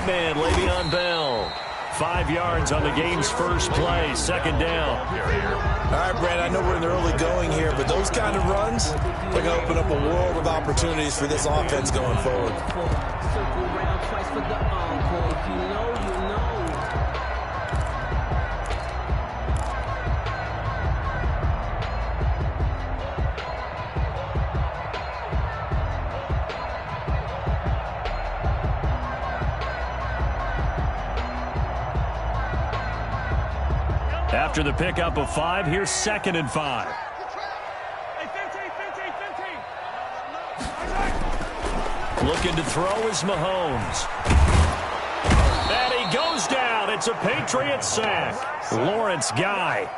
man, Le'Veon Bell. 5 yards on the game's first play, second down. All right, Brad, I know we're in the early going here, but those kind of runs, they're going to open up a world of opportunities for this offense going forward. Circle around twice for the encore. If you know, you know. After the pickup of 5, here's 2nd and 5. Looking to throw is Mahomes. And he goes down. It's a Patriot sack. Lawrence Guy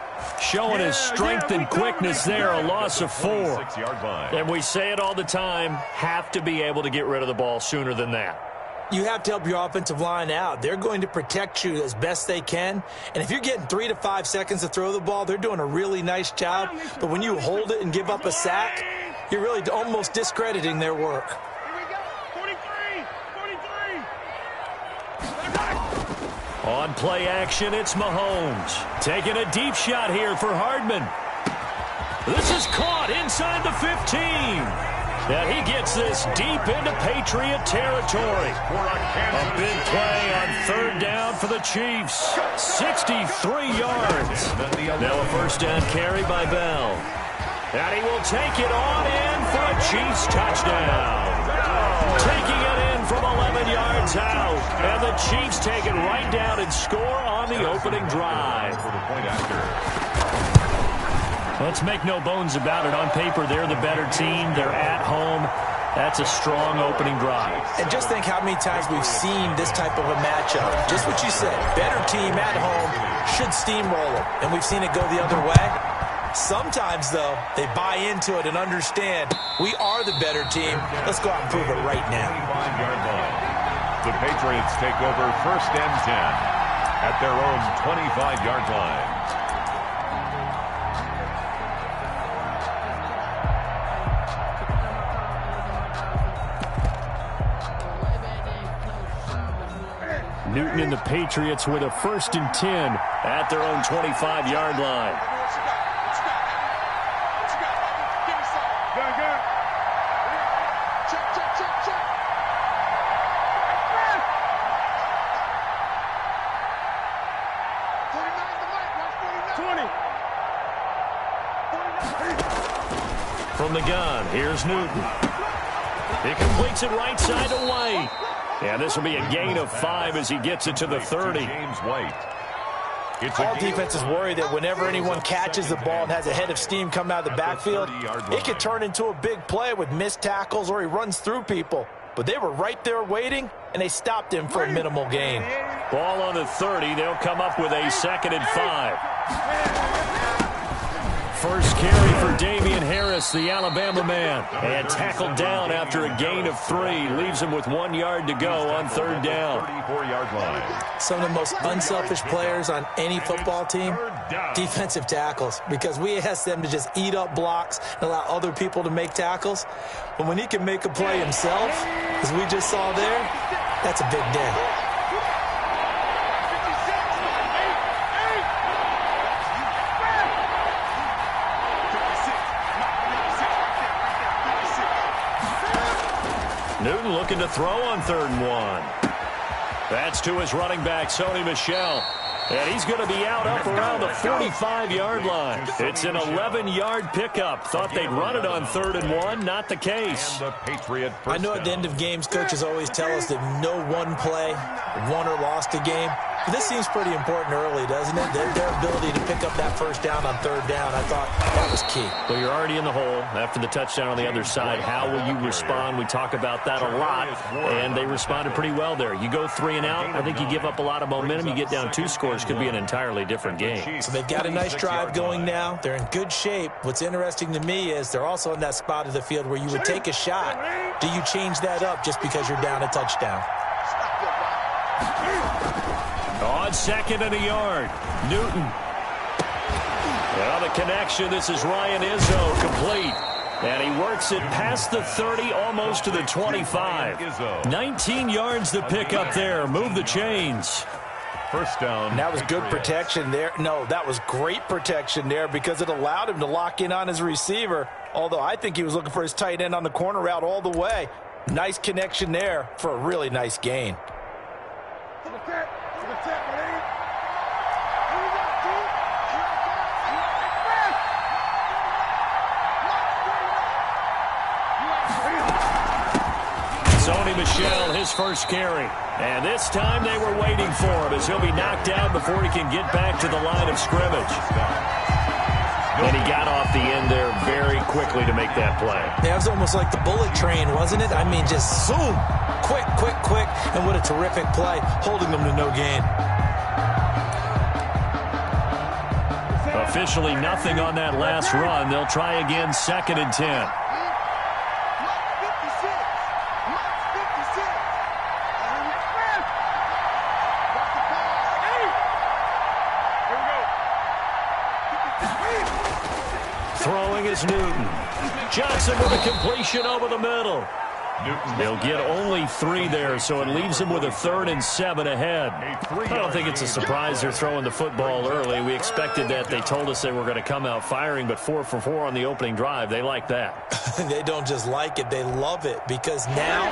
showing his strength and quickness there. A loss of 4. And we say it all the time, have to be able to get rid of the ball sooner than that. You have to help your offensive line out. They're going to protect you as best they can. And if you're getting 3 to 5 seconds to throw the ball, they're doing a really nice job. But when you hold it and give up a sack, you're really almost discrediting their work. Here we go. 43. On play action, it's Mahomes. Taking a deep shot here for Hardman. This is caught inside the 15. And he gets this deep into Patriot territory. A big play on 3rd down for the Chiefs. 63 yards. Now a first down carry by Bell. And he will take it on in for a Chiefs touchdown. Taking it in from 11 yards out. And the Chiefs take it right down and score on the opening drive. Let's make no bones about it. On paper, they're the better team. They're at home. That's a strong opening drive. And just think how many times we've seen this type of a matchup. Just what you said. Better team at home should steamroll them. And we've seen it go the other way. Sometimes, though, they buy into it and understand we are the better team. Let's go out and prove it right now. The Patriots take over 1st and 10 at their own 25-yard line. Newton and the Patriots with a 1st and 10 at their own 25-yard line. From the gun, here's Newton. He completes it right side to White. And this will be a gain of 5 as he gets it to the 30. James White. All defenses worry that whenever anyone catches the ball and has a head of steam coming out of the backfield, it could turn into a big play with missed tackles or he runs through people. But they were right there waiting, and they stopped him for a minimal gain. Ball on the 30. They'll come up with a 2nd and 5. First carry for Damian Harris, the Alabama man. And tackled down after a gain of 3. Leaves him with 1 yard to go on 3rd down. 34-yard line. Some of the most unselfish players on any football team, defensive tackles. Because we ask them to just eat up blocks and allow other people to make tackles. But when he can make a play himself, as we just saw there, that's a big day. Newton looking to throw on 3rd and 1. That's to his running back, Sony Michel. And he's going to be out up around the 45-yard line. It's an 11-yard pickup. Thought they'd run it on 3rd and 1. Not the case. I know at the end of games, coaches always tell us that no one play won or lost a game. But this seems pretty important early, doesn't it? Their ability to pick up that first down on 3rd down, I thought that was key. Well, you're already in the hole after the touchdown on the other side. How will you respond? We talk about that a lot, and they responded pretty well there. You go 3 and out, I think you give up a lot of momentum. You get down 2 scores, could be an entirely different game. So they've got a nice drive going now. They're in good shape. What's interesting to me is they're also in that spot of the field where you would take a shot. Do you change that up just because you're down a touchdown? On 2nd and a yard, Newton. Well, the connection, this is Ryan Izzo, complete. And he works it past the 30, almost to the 25. 19 yards to pick up there. Move the chains. First down. And that was good protection there. No, that was great protection there because it allowed him to lock in on his receiver. Although I think he was looking for his tight end on the corner route all the way. Nice connection there for a really nice gain. Sony Michel, his first carry. And this time they were waiting for him as he'll be knocked down before he can get back to the line of scrimmage. And he got off the end there very quickly to make that play. That was almost like the bullet train, wasn't it? I mean, just zoom. Quick, quick, quick. And what a terrific play, holding them to no gain. Officially nothing on that last run. They'll try again, 2nd and 10. Throwing is Newton. Johnson with a completion over the middle. They'll get only 3 there, so it leaves them with a 3rd and 7 ahead. I don't think it's a surprise they're throwing the football early. We expected that. They told us they were going to come out firing, but 4 for 4 on the opening drive. They like that. They don't just like it, they love it, because now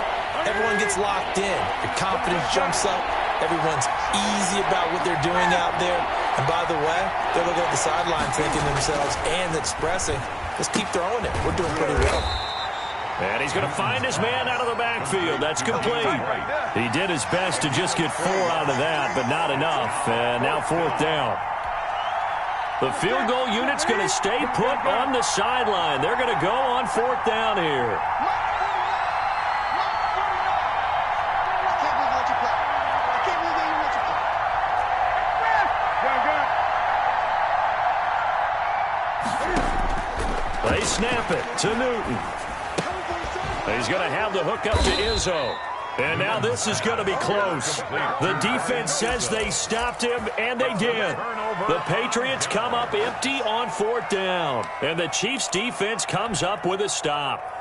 everyone gets locked in. The confidence jumps up. Everyone's easy about what they're doing out there. And by the way, they're looking at the sideline thinking to themselves and expressing, let's keep throwing it. We're doing pretty well. And he's going to find his man out of the backfield. That's complete. He did his best to just get 4 out of that, but not enough. And now 4th down. The field goal unit's going to stay put on the sideline. They're going to go on 4th down here. They snap it to Newton. He's going to have the hook up to Izzo. And now this is going to be close. The defense says they stopped him, and they did. The Patriots come up empty on 4th down. And the Chiefs' defense comes up with a stop.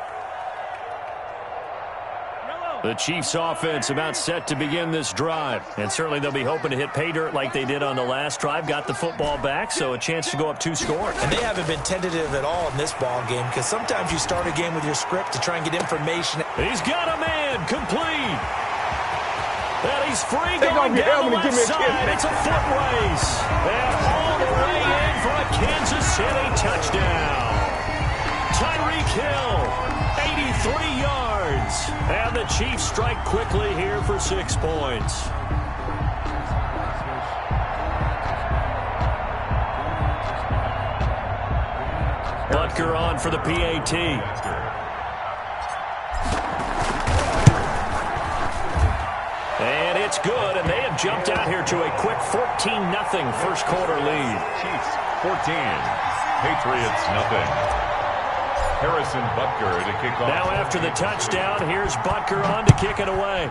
The Chiefs' offense about set to begin this drive. And certainly they'll be hoping to hit pay dirt like they did on the last drive. Got the football back, so a chance to go up 2 scores. And they haven't been tentative at all in this ball game, because sometimes you start a game with your script to try and get information. He's got a man complete. And he's free going down the left side. It's a foot race. And all the way in for a Kansas City touchdown. Tyreek Hill, 83 yards. And the Chiefs strike quickly here for 6 points. Butker on for the PAT. And it's good, and they have jumped out here to a quick 14-0 first quarter lead. Chiefs 14, Patriots nothing. Harrison Butker to kick off. Now after the touchdown, here's Butker on to kick it away.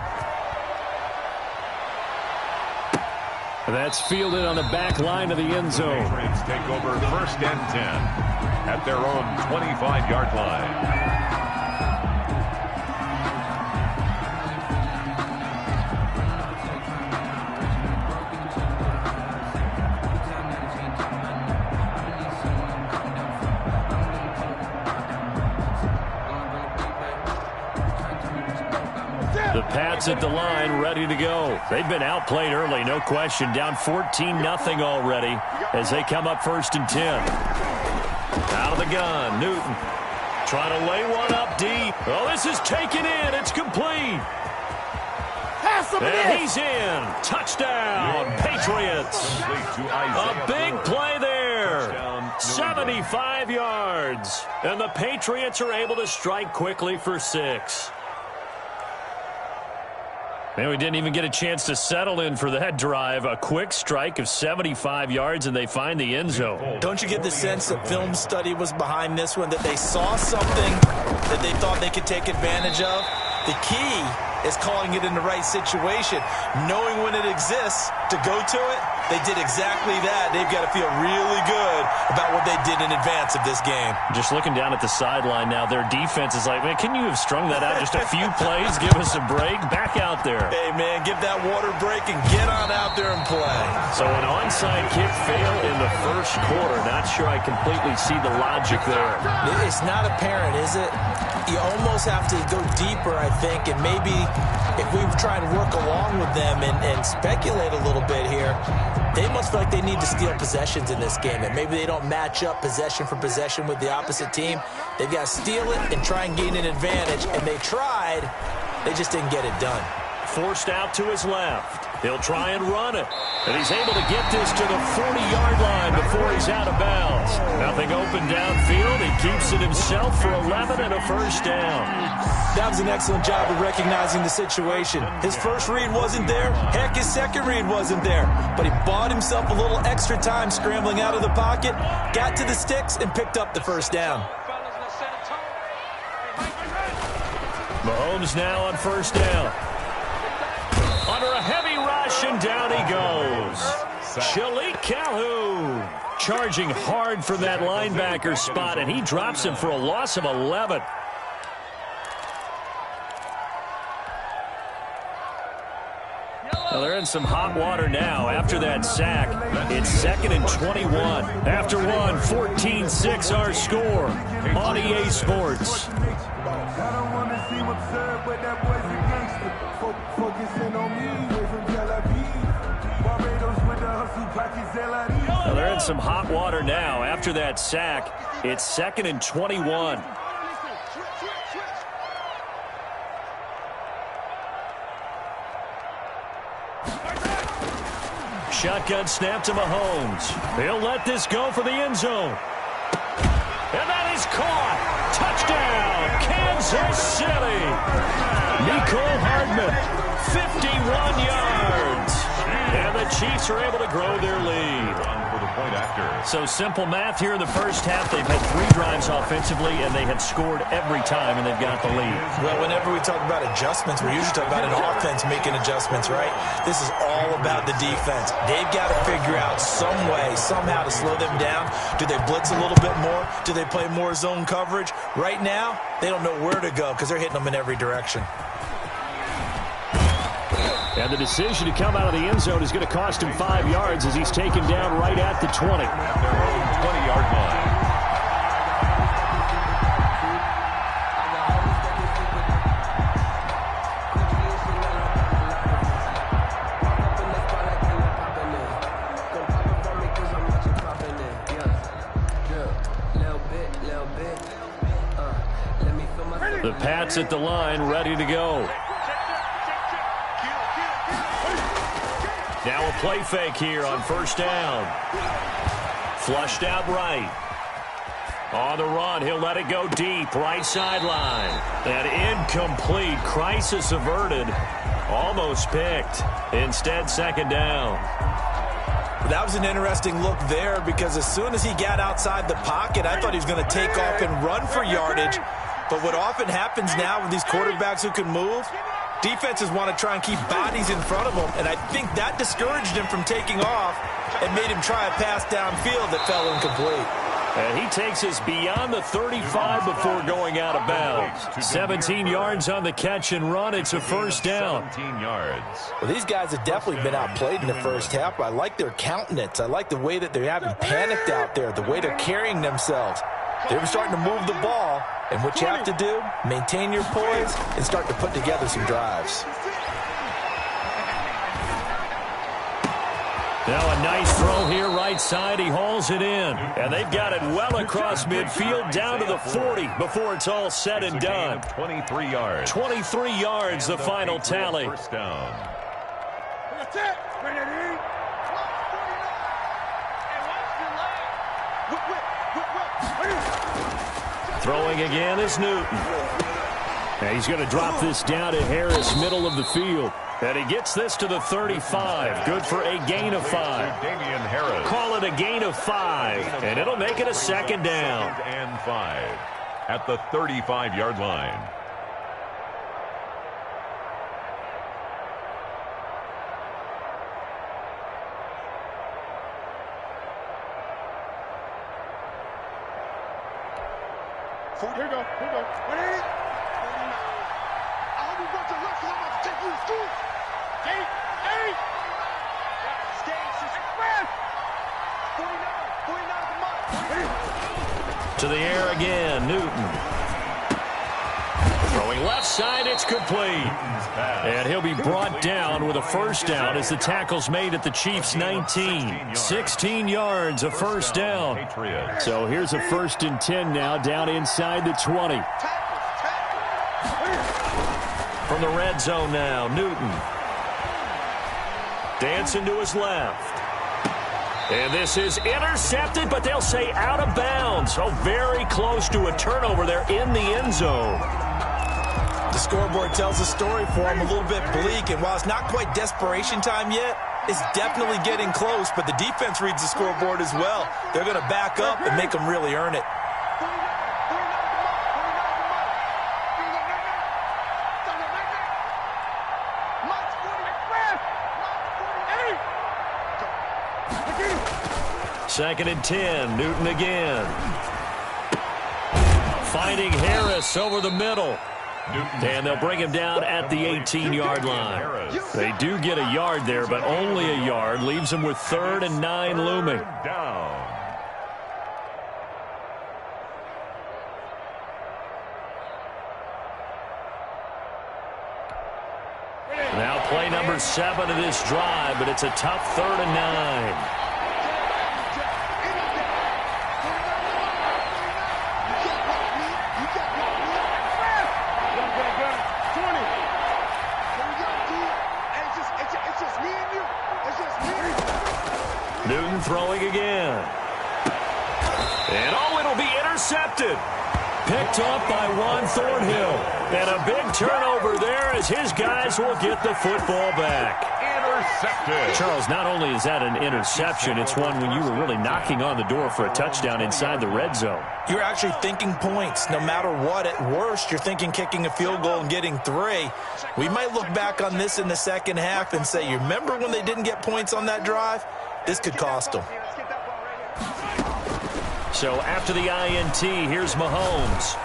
That's fielded on the back line of the end zone. Patriots take over 1st and 10 at their own 25-yard line. The Pats at the line, ready to go. They've been outplayed early, no question. Down 14-0 already as they come up 1st and 10. Out of the gun, Newton trying to lay one up deep. Oh, this is taken in. It's complete. And he's in. Touchdown, Patriots. A big play there. 75 yards. And the Patriots are able to strike quickly for 6. Man, we didn't even get a chance to settle in for that drive. A quick strike of 75 yards, and they find the end zone. Don't you get the sense that film study was behind this one, that they saw something that they thought they could take advantage of? The key is calling it in the right situation. Knowing when it exists to go to it, they did exactly that. They've got to feel really good about what they did in advance of this game. Just looking down at the sideline now, their defense is like, man, can you have strung that out just a few plays? Give us a break. Back out there. Hey, man, give that water break and get on out there and play. So an onside kick fail in the first quarter. Not sure I completely see the logic there. It's not apparent, is it? You almost have to go deeper, I think, and maybe if we try and work along with them and speculate a little bit here, they must feel like they need to steal possessions in this game, and maybe they don't match up possession for possession with the opposite team. They've got to steal it and try and gain an advantage, and they tried. They just didn't get it done. Forced out to his left. He'll try and run it. And he's able to get this to the 40-yard line before he's out of bounds. Nothing open downfield. He keeps it himself for 11 and a first down. That was an excellent job of recognizing the situation. His first read wasn't there. Heck, his second read wasn't there. But he bought himself a little extra time scrambling out of the pocket, got to the sticks, and picked up the first down. Mahomes now on first down. Under a heavy rush, and down he goes. Shalik Calhoun charging hard for that linebacker spot, and he drops him for a loss of 11. Well, they're in some hot water now after that sack. It's 2nd and 21. After one, 14-6 our score on EA Sports. Well, they're in some hot water now after that sack. It's 2nd and 21. Shotgun snap to Mahomes. He'll let this go for the end zone. And that is caught. Touchdown, Kansas City. Nicole Hardman, 51 yards. And the Chiefs are able to grow their lead. For the point after. So simple math here in the first half. They've had 3 drives offensively, and they have scored every time, and they've got the lead. Well, whenever we talk about adjustments, we usually talk about an offense making adjustments, right? This is all about the defense. They've got to figure out some way, somehow to slow them down. Do they blitz a little bit more? Do they play more zone coverage? Right now, they don't know where to go because they're hitting them in every direction. And the decision to come out of the end zone is going to cost him 5 yards as he's taken down right at the 20. At their own 20-yard line. The Pats at the line, ready to go. Now a play fake here on first down. Flushed out right. On the run, he'll let it go deep, right sideline. And incomplete, crisis averted. Almost picked. Instead, 2nd down. That was an interesting look there because as soon as he got outside the pocket, I thought he was going to take off and run for yardage. But what often happens now with these quarterbacks who can move, defenses want to try and keep bodies in front of them, and I think that discouraged him from taking off and made him try a pass downfield that fell incomplete. And he takes us beyond the 35 before going out of bounds. 17 yards on the catch and run. It's a first down. 17 yards. Well, these guys have definitely been outplayed in the first half. I like their countenance. I like the way that they're having panicked out there, the way they're carrying themselves. They're starting to move the ball, and what you have to do, maintain your poise and start to put together some drives. Now a nice throw here right side. He hauls it in. And they've got it well across midfield down to the 40 before it's all said and done. 23 yards. 23 yards, the final tally. First down. Throwing again is Newton. And he's going to drop this down to Harris, middle of the field. And he gets this to the 35. Good for a gain of 5. Damian Harris. Call it a gain of 5. And it'll make it a 2nd down. 2nd and 5 at the 35-yard line. Here we go. What is it? 49. I hope you brought your lunch because I'm about to take you to school. Eight. Express. 49, come on. To the air again, Newton. Throwing left side, it's complete. And he'll be brought down with a first down as the tackle's made at the Chiefs' 19. 16 yards, a first down. So here's a 1st and 10 now, down inside the 20. From the red zone now, Newton. Dancing to his left. And this is intercepted, but they'll say out of bounds. Oh, very close to a turnover there in the end zone. The scoreboard tells a story for him, a little bit bleak, and while it's not quite desperation time yet, it's definitely getting close, but the defense reads the scoreboard as well. They're going to back up and make them really earn it. Second and 10, Newton again. Finding Harris over the middle. And they'll bring him down at the 18-yard line. They do get a yard there, but only a yard. Leaves them with 3rd and 9 looming. Now play number 7 of this drive, but it's a tough 3rd and 9. Newton throwing again. And it'll be intercepted. Picked up by Juan Thornhill. And a big turnover there as his guys will get the football back. Intercepted. Charles, not only is that an interception, it's one when you were really knocking on the door for a touchdown inside the red zone. You're actually thinking points. No matter what, at worst, you're thinking kicking a field goal and getting 3. We might look back on this in the second half and say, you remember when they didn't get points on that drive? This could cost them. So after the INT, here's Mahomes.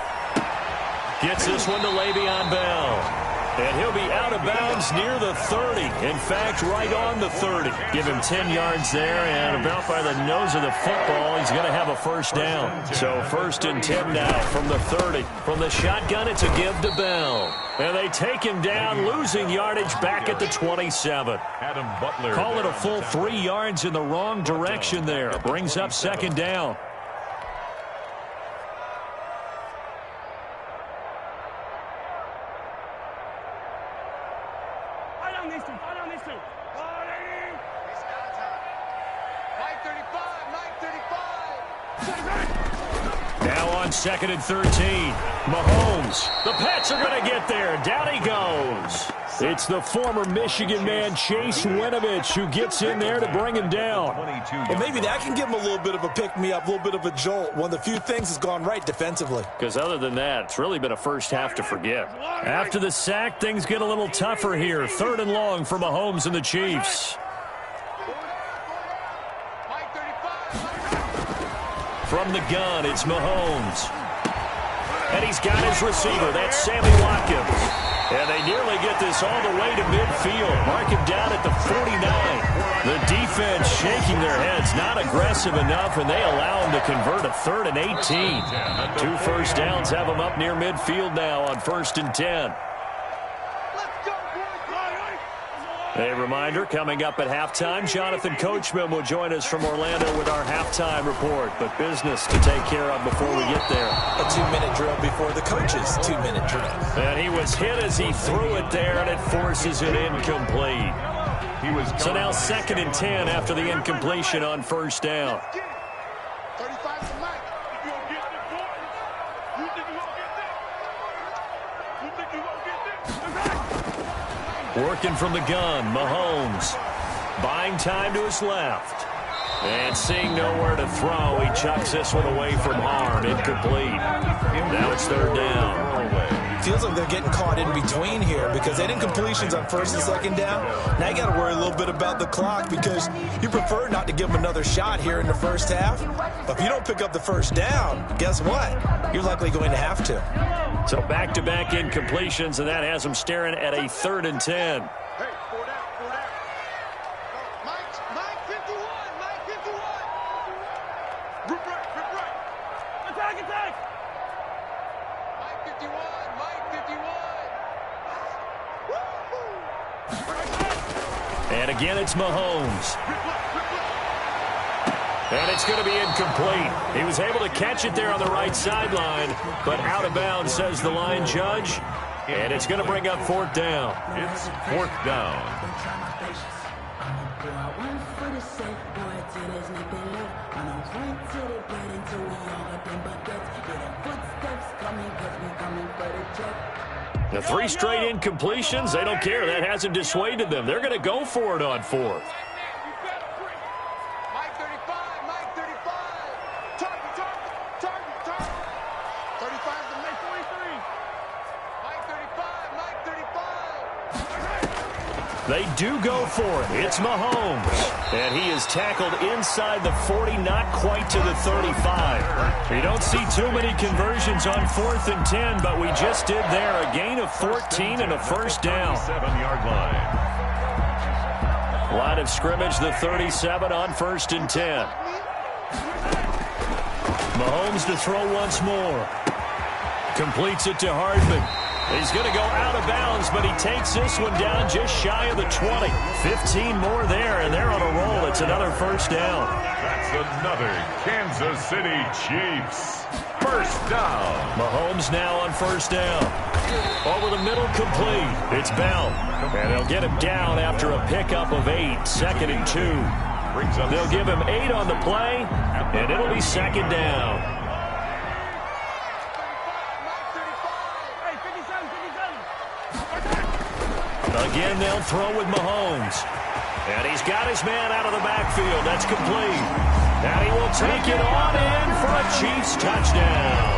Gets this one to Le'Veon Bell. And he'll be out of bounds near the 30. In fact, right on the 30. Give him 10 yards there, and about by the nose of the football, he's going to have a first down. So 1st and 10 now from the 30. From the shotgun, it's a give to Bell. And they take him down, losing yardage back at the 27. Call it a full 3 yards in the wrong direction there. Brings up 2nd down. Now on 2nd and 13. Mahomes. The Pats are going to get there. Down he goes. It's the former Michigan man, Chase Winovich, who gets in there to bring him down. Well, maybe that can give him a little bit of a pick-me-up, a little bit of a jolt. One of the few things has gone right defensively. Because other than that, it's really been a first half to forget. After the sack, things get a little tougher here. 3rd and long for Mahomes and the Chiefs. From the gun, it's Mahomes. And he's got his receiver. That's Sammy Watkins. And they nearly get this all the way to midfield. Mark him down at the 49. The defense shaking their heads, not aggressive enough, and they allow him to convert a 3rd and 18. 2 first downs have him up near midfield now on 1st and 10. A reminder, coming up at halftime, Jonathan Coachman will join us from Orlando with our halftime report. But business to take care of before we get there. A 2-minute drill before the coach's 2-minute drill. And he was hit as he threw it there, and it forces it incomplete. So now 2nd and 10 after the incompletion on 1st down. 35 to Mike. You gonna get this boy? You think you gonna get this? You think you gonna get this? Working from the gun, Mahomes. Buying time to his left. And seeing nowhere to throw, he chucks this one away from harm. Incomplete. Now it's third down. Feels like they're getting caught in between here because they didn't completions on first and second down. Now you got to worry a little bit about the clock because you prefer not to give them another shot here in the first half. But if you don't pick up the first down, guess what? You're likely going to have to. So back-to-back incompletions, and that has them staring at a 3rd and 10. Hey, 4 down, 4 down. Mike 51, Mike 51. Rip right. Attack. Mike 51, Mike 51. And again, it's Mahomes. And it's going to be incomplete. He was able to catch it there on the right sideline, but out of bounds, says the line judge. And it's going to bring up 4th down. It's 4th down. The 3 straight incompletions, they don't care. That hasn't dissuaded them. They're going to go for it on 4th. Mike 35, Mike 35. Target. 35 to Mike 43. Mike 35, Mike 35. They do go for it. It's Mahomes. And he is tackled inside the 40, not quite to the 35. You don't see too many conversions on 4th and 10, but we just did there. A gain of 14 and a first down. 7-yard line. Line of scrimmage, the 37 on 1st and 10. Mahomes to throw once more. Completes it to Hardman. He's going to go out of bounds, but he takes this one down just shy of the 20. 15 more there, and they're on a roll. It's another first down. That's another Kansas City Chiefs first down. Mahomes now on first down. Over the middle, complete. It's Bell. And they'll get him down after a pickup of 8. 2nd and 2. They'll give him 8 on the play, and it'll be 2nd down. Again, they'll throw with Mahomes. And he's got his man out of the backfield. That's complete. And he will take it on in for a Chiefs touchdown.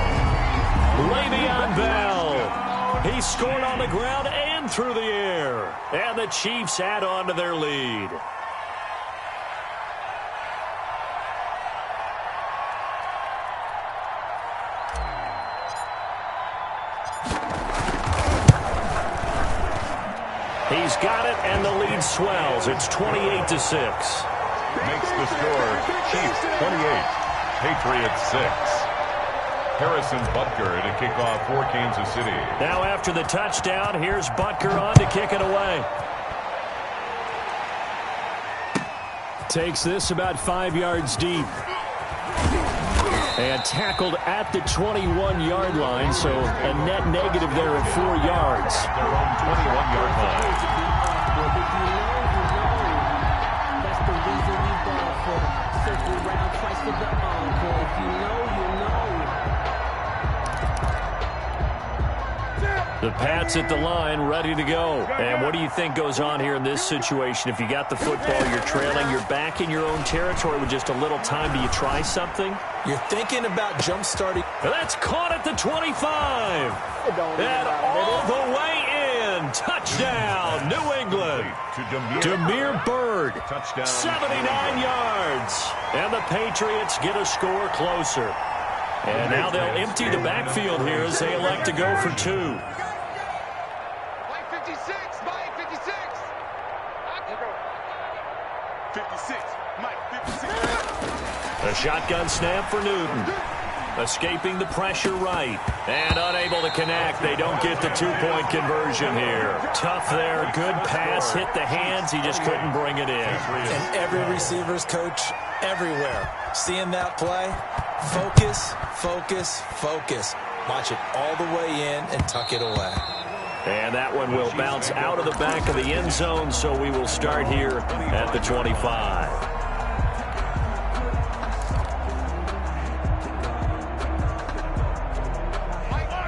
Le'Veon Bell. He scored on the ground and through the air. And the Chiefs add on to their lead. He's got it, and the lead swells. It's 28-6. Makes the score Chiefs 28, Patriots 6. Harrison Butker to kick off for Kansas City. Now after the touchdown, here's Butker on to kick it away. Takes this about 5 yards deep. And tackled at the 21-yard line, so a net negative there of 4 yards. Their own 21-yard line. That's the reason we ball for. Circle round twice for the encore. If you know, you know. The Pats at the line, ready to go. And what do you think goes on here in this situation? If you got the football, you're trailing, you're back in your own territory with just a little time. Do you try something? You're thinking about jump-starting. That's caught at the 25. And all the way in. Touchdown, New England. To Demir Bird. Touchdown. 79 yards. And the Patriots get a score closer. And now they'll empty the backfield here as they elect to go for 2. Mike 56, Mike 56. 56, Mike 56. A shotgun snap for Newton. Escaping the pressure right. And unable to connect. They don't get the 2-point conversion here. Tough there. Good pass. Hit the hands. He just couldn't bring it in. And every receiver's coach everywhere. Seeing that play, focus, focus, focus. Watch it all the way in and tuck it away. And that one will bounce out of the back of the end zone, so we will start here at the 25.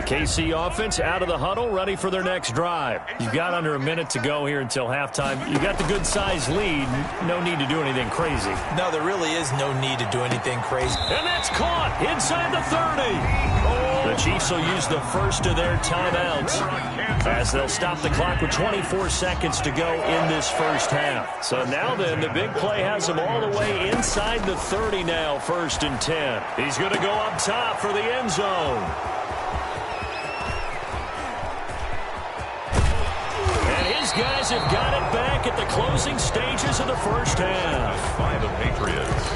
KC offense out of the huddle, ready for their next drive. You've got under a minute to go here until halftime. You got the good-sized lead. No need to do anything crazy. No, there really is no need to do anything crazy. And that's caught inside the 30. The Chiefs will use the first of their timeouts as they'll stop the clock with 24 seconds to go in this first half. So now then, the big play has them all the way inside the 30 now, 1st and 10. He's going to go up top for the end zone. And his guys have got it back at the closing stages of the first half. By the Patriots.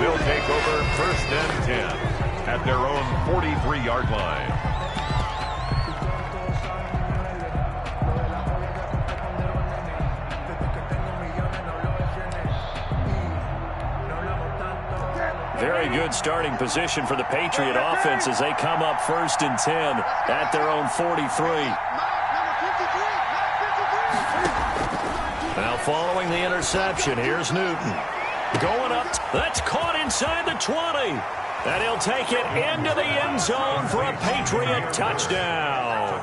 They'll take over 1st and 10 at their own 43-yard line. Very good starting position for the Patriot offense as they come up 1st and 10 at their own 43. Now following the interception, here's Newton. Going up, that's caught inside the 20. And he'll take it into the end zone for a Patriot touchdown.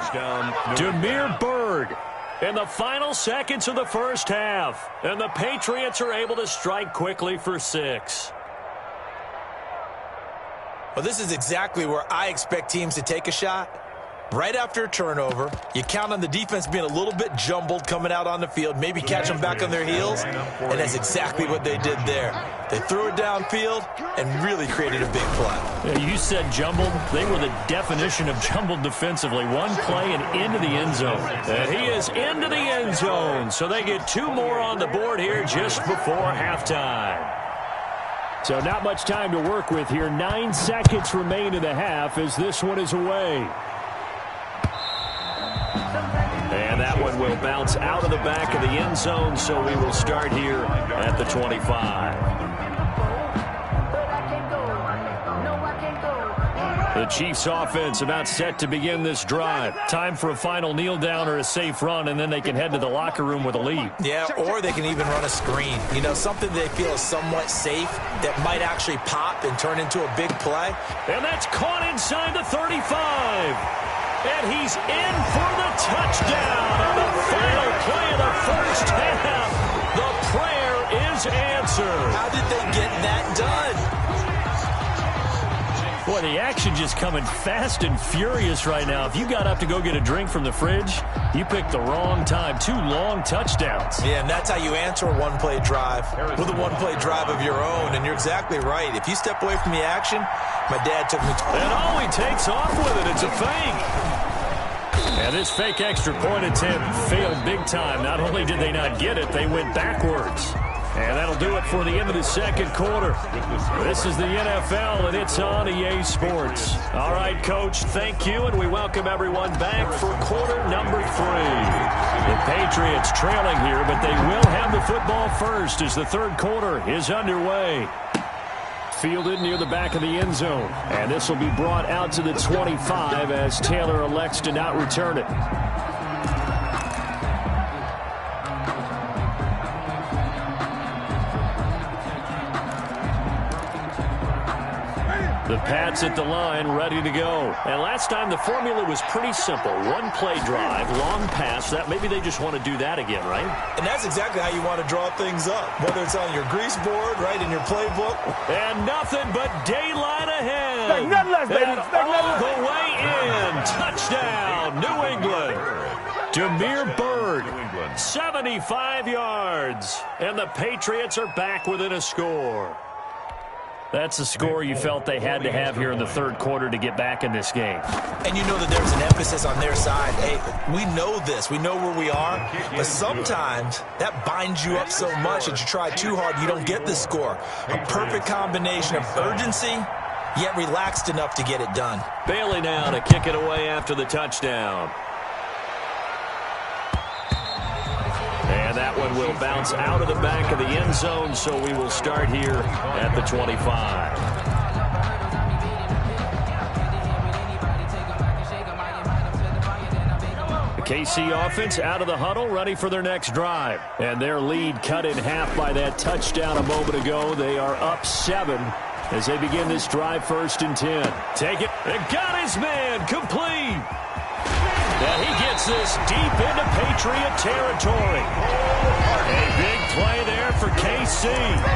Demir Bird in the final seconds of the first half. And the Patriots are able to strike quickly for 6. Well, this is exactly where I expect teams to take a shot. Right after a turnover, you count on the defense being a little bit jumbled coming out on the field, maybe catch them back on their heels, and that's exactly what they did there. They threw it downfield and really created a big play. Yeah, you said jumbled. They were the definition of jumbled defensively. One play and into the end zone. And he is into the end zone, so they get 2 more on the board here just before halftime. So not much time to work with here. 9 seconds remain in the half as this one is away. And that one will bounce out of the back of the end zone, so we will start here at the 25. The Chiefs offense about set to begin this drive. Time for a final kneel down or a safe run, and then they can head to the locker room with a lead. Yeah, or they can even run a screen. You know, something they feel is somewhat safe that might actually pop and turn into a big play. And that's caught inside the 35. And he's in for the touchdown on the final play of the first half. The prayer is answered. How did they get that done? Boy, the action just coming fast and furious right now. If you got up to go get a drink from the fridge, you picked the wrong time. 2 long touchdowns. Yeah, and that's how you answer a one-play drive with a one-play drive of your own. And you're exactly right. If you step away from the action, my dad took me to... And all he takes off with it, it's a fake. And this fake extra point attempt failed big time. Not only did they not get it, they went backwards. And that'll do it for the end of the second quarter. This is the NFL, and it's on EA Sports. All right, Coach, thank you, and we welcome everyone back for quarter number 3. The Patriots trailing here, but they will have the football first as the third quarter is underway. Fielded near the back of the end zone. And this will be brought out to the 25 as Taylor elects to not return it. The Pats at the line, ready to go. And last time the formula was pretty simple. 1 play drive, long pass. That maybe they just want to do that again, right? And that's exactly how you want to draw things up. Whether it's on your grease board, right, in your playbook. And nothing but daylight ahead. And all the way in. Touchdown, New England. Demir Bird, 75 yards. And the Patriots are back within a score. That's the score you felt they had to have here in the third quarter to get back in this game. And you know that there's an emphasis on their side. Hey, we know this. We know where we are. But sometimes that binds you up so much that you try too hard, you don't get the score. A perfect combination of urgency, yet relaxed enough to get it done. Bailey now to kick it away after the touchdown. And that one will bounce out of the back of the end zone, so we will start here at the 25. The KC offense out of the huddle, ready for their next drive. And their lead cut in half by that touchdown a moment ago. They are up 7 as they begin this drive, 1st and 10. Take it, and got his man complete. And he gets this deep into Patriot territory. A big play there for KC.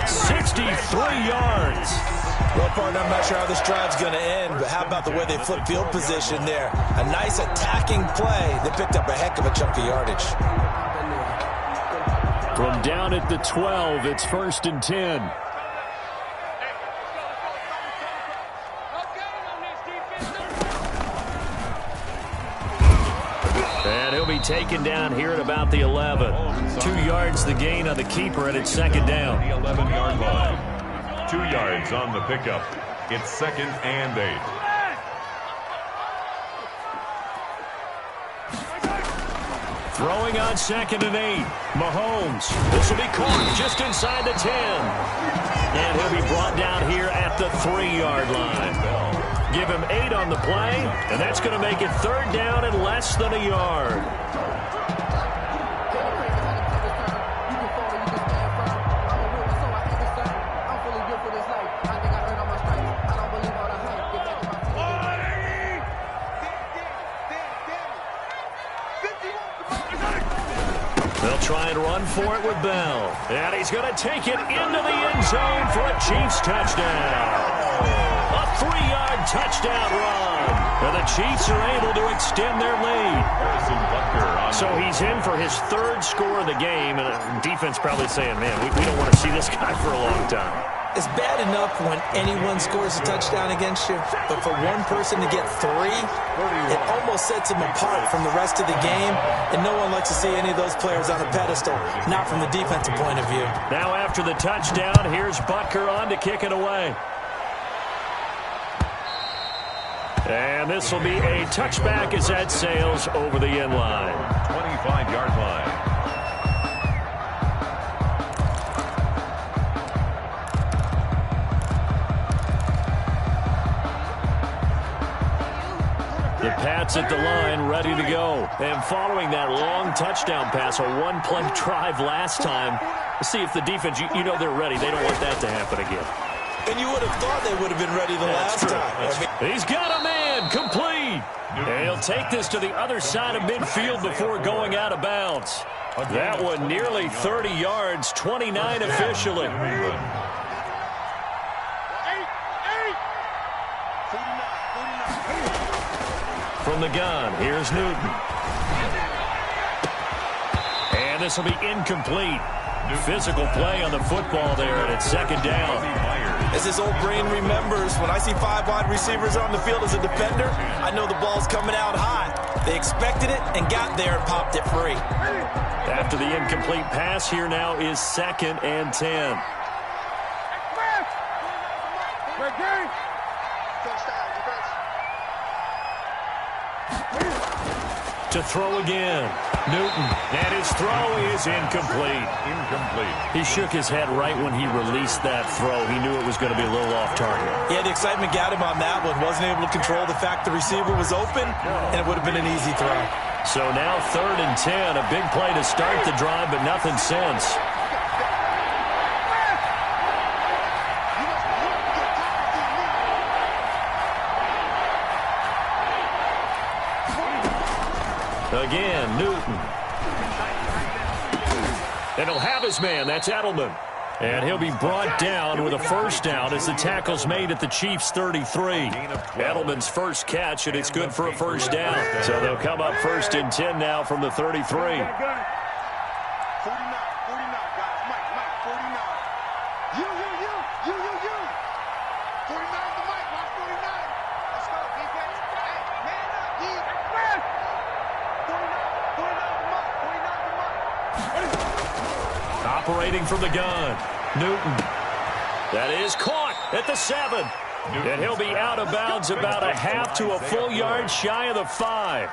63 yards. Well, partner, I'm not sure how this drive's going to end, but how about the way they flip field position there? A nice attacking play. They picked up a heck of a chunk of yardage. From down at the 12, it's 1st and 10. And he'll be taken down here at about the 11. 2 yards the gain on the keeper, and it's 2nd down. The 11-yard line. 2 yards on the pickup. It's 2nd and 8. Throwing on 2nd and 8. Mahomes. This will be caught just inside the 10. And he'll be brought down here at the 3-yard line. Give him 8 on the play, and that's going to make it 3rd down and less than a yard. They'll try and run for it with Bell. And he's going to take it into the end zone for a Chiefs touchdown. A 3-yard touchdown run. And the Chiefs are able to extend their lead. So he's in for his 3rd score of the game. And the defense probably saying, man, we don't want to see this guy for a long time. It's bad enough when anyone scores a touchdown against you, but for one person to get 3, it almost sets him apart from the rest of the game, and no one likes to see any of those players on a pedestal, not from the defensive point of view. Now after the touchdown, here's Butker on to kick it away. And this will be a touchback as that sails over the end line. 25-yard line. The Pats at the line, ready to go. And following that long touchdown pass, a 1-play drive last time, see if the defense, you know they're ready. They don't want that to happen again. And you would have thought they would have been ready the last time. He's got a man, complete. And he'll take this to the other side of midfield before going out of bounds. That one nearly 30 yards, 29 officially. From the gun, here's Newton. And this will be incomplete. Physical play on the football there, and it's 2nd down. As his old brain remembers, when I see 5 wide receivers on the field as a defender, I know the ball's coming out high. They expected it and got there and popped it free. After the incomplete pass, here now is 2nd and 10. To throw again. Newton. And his throw is incomplete. He shook his head right when he released that throw. He knew it was going to be a little off target. Yeah, the excitement got him on that one. Wasn't able to control the fact the receiver was open, and it would have been an easy throw. So now 3rd and 10. A big play to start the drive, but nothing since. Again, Newton. And he'll have his man. That's Edelman. And he'll be brought down with a 1st down as the tackle's made at the Chiefs' 33. Edelman's first catch, and it's good for a 1st down. So they'll come up 1st and 10 now from the 33. 49, 49, guys. Mike, 49. You. 49 to Mike, watch 49. Let's go, defense. Hey, man up, defense. 49 to Mike. Operating from the gun, Newton. That is caught at the 7. And he'll be out of bounds about a half to a full yard shy of the 5.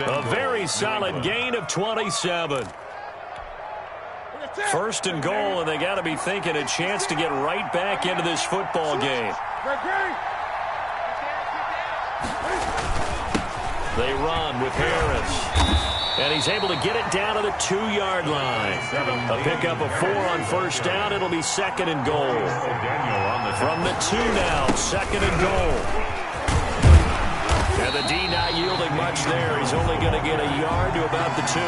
A very solid gain of 27. 1st and goal, and they got to be thinking a chance to get right back into this football game. They run with Harris. And he's able to get it down to the 2-yard line. A pickup of 4 on first down. It'll be 2nd and goal. From the 2 now, 2nd and goal. And the D not yielding much there. He's only going to get a yard to about the 2.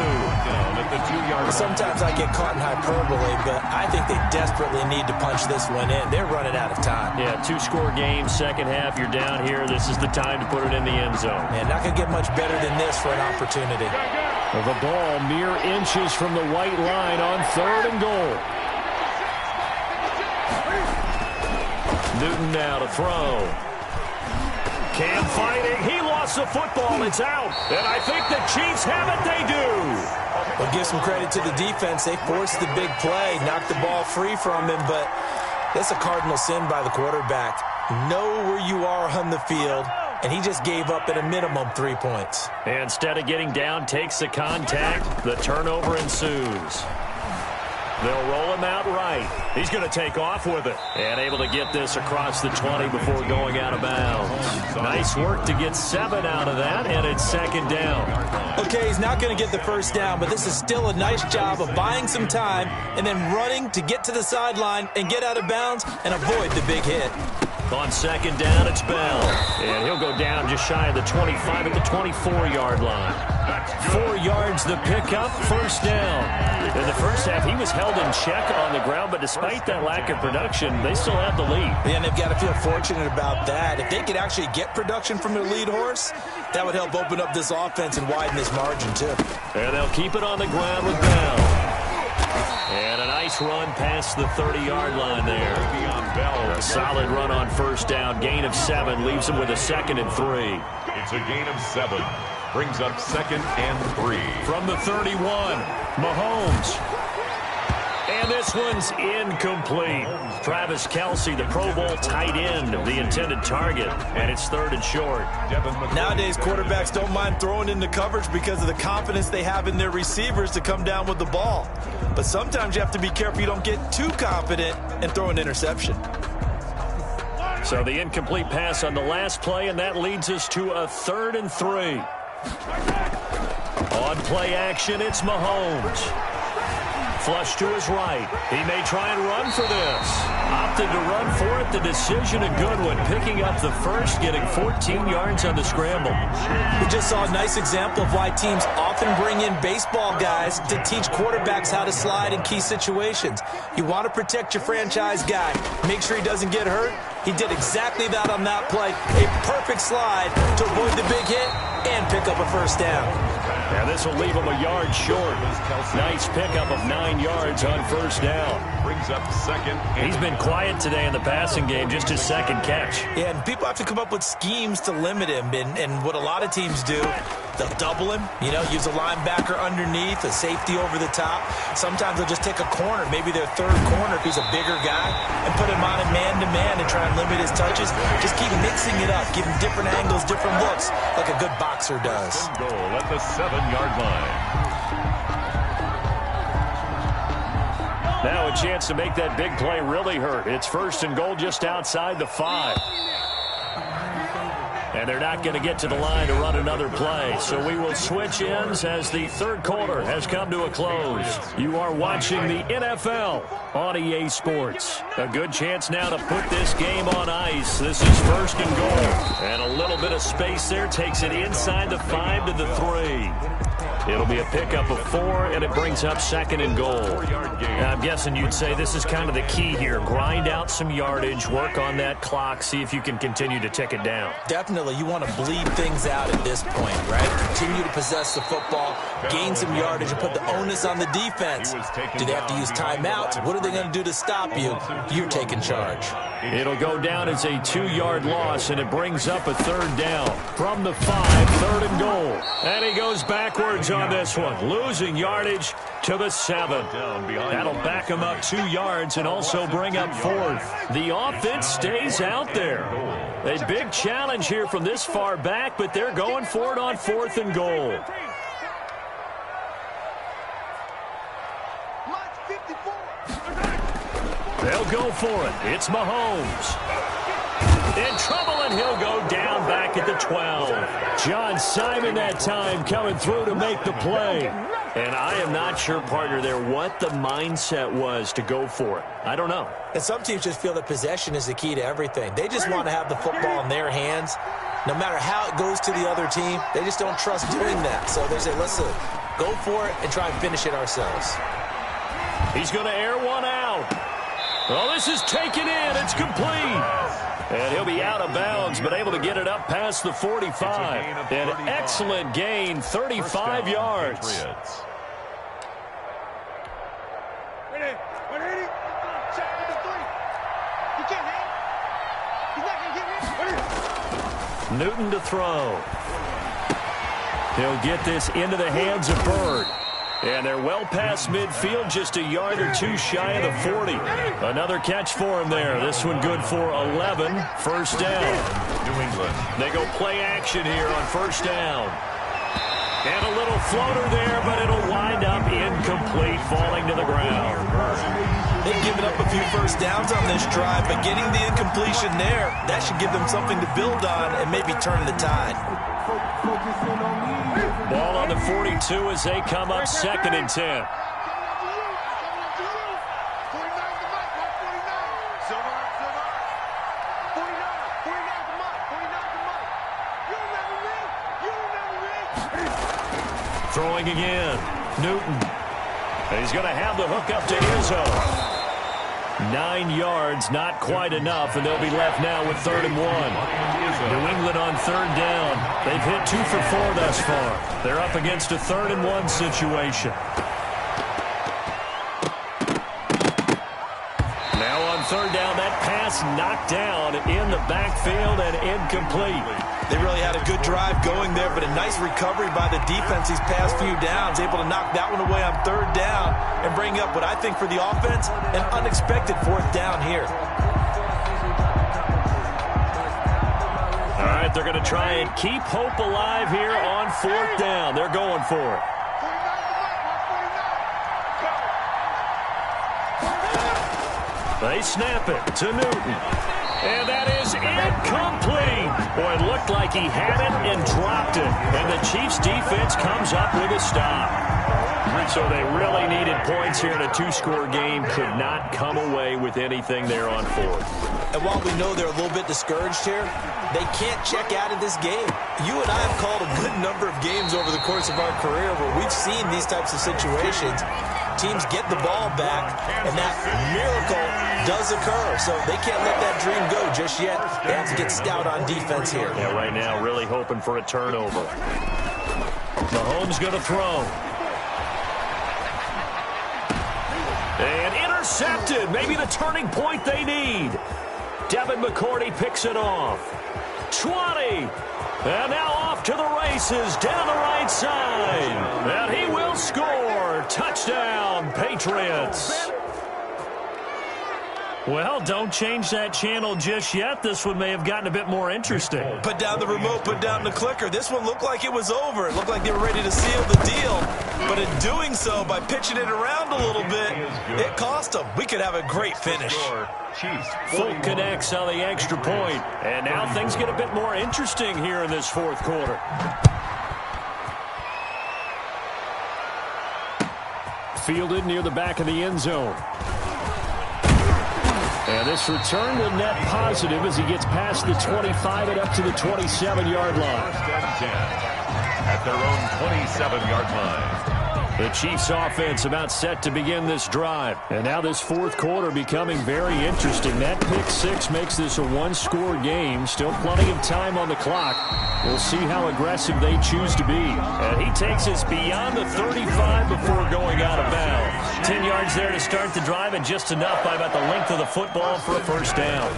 Sometimes I get caught in hyperbole, but I think they desperately need to punch this one in. They're running out of time. Yeah, 2-score game, second half. You're down here. This is the time to put it in the end zone. And not going to get much better than this for an opportunity. The ball mere inches from the white line on 3rd and goal. Newton now to throw. Cam fighting. He lost the football. It's out. And I think the Chiefs have it. They do. Well, give some credit to the defense. They forced the big play, knocked the ball free from him, but that's a cardinal sin by the quarterback. Know where you are on the field, and he just gave up at a minimum 3 points. And instead of getting down, takes the contact. The turnover ensues. They'll roll him out right. He's going to take off with it. And able to get this across the 20 before going out of bounds. Nice work to get 7 out of that, and it's 2nd down. Okay, he's not going to get the first down, but this is still a nice job of buying some time and then running to get to the sideline and get out of bounds and avoid the big hit. On 2nd down, it's Bell. And he'll go down just shy of the 25 at the 24-yard line. 4 yards the pickup, first down. In the first half, he was held in check on the ground, but despite that lack of production, they still have the lead. And they've got to feel fortunate about that. If they could actually get production from their lead horse, that would help open up this offense and widen this margin, too. And they'll keep it on the ground with Bell. And a nice run past the 30-yard line there. A solid run on first down. Gain of 7 leaves him with a 2nd and 3. It's a gain of 7. Brings up 2nd and 3. From the 31, Mahomes. And this one's incomplete. Travis Kelce, the Pro Bowl tight end, the intended target. And it's 3rd and short. Nowadays, quarterbacks don't mind throwing into coverage because of the confidence they have in their receivers to come down with the ball. But sometimes you have to be careful you don't get too confident and throw an interception. So the incomplete pass on the last play, and that leads us to a 3rd and 3. On play action, it's Mahomes. Flush to his right. He may try and run for this. Opted to run for it. The decision a good one. Picking up the first, getting 14 yards on the scramble. We just saw a nice example of why teams often bring in baseball guys to teach quarterbacks how to slide in key situations. You want to protect your franchise guy. Make sure he doesn't get hurt. He did exactly that on that play. A perfect slide to avoid the big hit and pick up a first down. And this will leave him a yard short. Nice pickup of 9 yards on first down. Brings up 2nd. He's been quiet today in the passing game, just his 2nd catch. Yeah, and people have to come up with schemes to limit him. And what a lot of teams do, they'll double him, use a linebacker underneath, a safety over the top. Sometimes they'll just take a corner, maybe their 3rd corner if he's a bigger guy, and put him on a man-to-man and try and limit his touches. Just keep mixing it up, give him different angles, different looks, like a good boxer does. Goal at the 7-yard line. Now a chance to make that big play really hurt. It's 1st and goal just outside the 5. And they're not going to get to the line to run another play. So we will switch ends as the 3rd quarter has come to a close. You are watching the NFL on EA Sports. A good chance now to put this game on ice. This is 1st and goal. And a little bit of space there takes it inside the 5 to the 3. It'll be a pickup of 4, and it brings up 2nd and goal. Now, I'm guessing you'd say this is kind of the key here. Grind out some yardage, work on that clock, see if you can continue to tick it down. Definitely, you want to bleed things out at this point, right? Continue to possess the football, gain some yardage, and put the onus on the defense. Do they have to use timeouts? What are they going to do to stop you? You're taking charge. It'll go down as a 2-yard loss, and it brings up a 3rd down. From the 5, 3rd and goal. And he goes backwards on this one, losing yardage to the 7. That'll back him up 2 yards and also bring up 4th. The offense stays out there. A big challenge here from this far back, but they're going for it on 4th and goal. They'll go for it. It's Mahomes. In trouble, and he'll go down back at the 12. John Simon that time coming through to make the play. And I am not sure, partner, there what the mindset was to go for it. I don't know. And some teams just feel that possession is the key to everything. They just want to have the football in their hands. No matter how it goes to the other team, they just don't trust doing that. So they say, listen, go for it and try and finish it ourselves. He's going to air one out. Well, this is taken in. It's complete. And he'll be out of bounds, but able to get it up past the 45. An excellent gain, 35 yards. Patriots. Newton to throw. He'll get this into the hands of Bird. And they're well past midfield, just a yard or two shy of the 40. Another catch for him there. This one good for 11. First down. New England. They go play action here on first down. And a little floater there, but it'll wind up incomplete, falling to the ground. They've given up a few first downs on this drive, but getting the incompletion there, that should give them something to build on and maybe turn the tide. Ball on the 42 as they come up 2nd and 10. Throwing again. Newton. And he's going to have the hook up to Izzo. 9 yards, not quite enough, and they'll be left now with 3rd and 1. New England on 3rd down. They've hit 2 for 4 thus far. They're up against a 3rd and 1 situation. Now on 3rd down, that pass knocked down in the backfield and incomplete. They really had a good drive going there, but a nice recovery by the defense these past few downs, able to knock that one away on 3rd down and bring up what I think for the offense, an unexpected 4th down here. All right, they're going to try and keep hope alive here on 4th down. They're going for it. They snap it to Newton. And that is incomplete. Boy, it looked like he had it and dropped it. And the Chiefs defense comes up with a stop. So they really needed points here in a 2-score game. Could not come away with anything there on 4th. And while we know they're a little bit discouraged here, they can't check out of this game. You and I have called a good number of games over the course of our career where we've seen these types of situations. Teams get the ball back, and that miracle does occur. So they can't let that dream go just yet. They have to get stout on defense here. Yeah, right now really hoping for a turnover. Mahomes going to throw. And intercepted. Maybe the turning point they need. Devin McCourty picks it off. 20. And now off to the races down the right side. And he will score. Touchdown, Patriots. Well, don't change that channel just yet. This one may have gotten a bit more interesting. Put down the remote, put down the clicker. This one looked like it was over. It looked like they were ready to seal the deal. But in doing so, by pitching it around a little bit, it cost them. We could have a great finish. Folk connects on the extra point. And now things get a bit more interesting here in this 4th quarter. Fielded near the back of the end zone. And this return will net positive as he gets past the 25 and up to the 27-yard line. At their own 27-yard line. The Chiefs offense about set to begin this drive. And now this 4th quarter becoming very interesting. That pick 6 makes this a 1-score game. Still plenty of time on the clock. We'll see how aggressive they choose to be. And he takes us beyond the 35 before going out of bounds. 10 yards there to start the drive, and just enough by about the length of the football for a first down.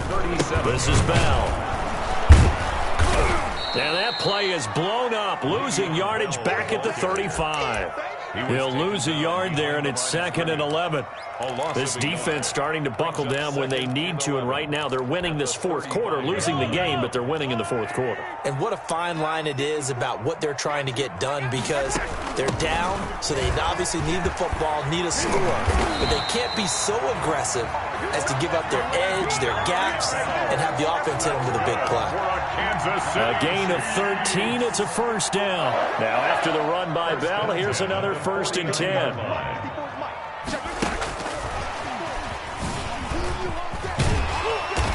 This is Bell. And that play is blown up, losing yardage back at the 35. He'll lose a yard there, and it's 2nd and 11. This defense starting to buckle down when they need to, and right now they're winning this fourth quarter, losing the game, but they're winning in the fourth quarter. And what a fine line it is about what they're trying to get done, because they're down, so they obviously need the football, need a score, but they can't be so aggressive as to give up their edge, their gaps, and have the offense hit them with a big play. A gain of 13, it's a first down. Now after the run by Bell, here's another 1st and 10.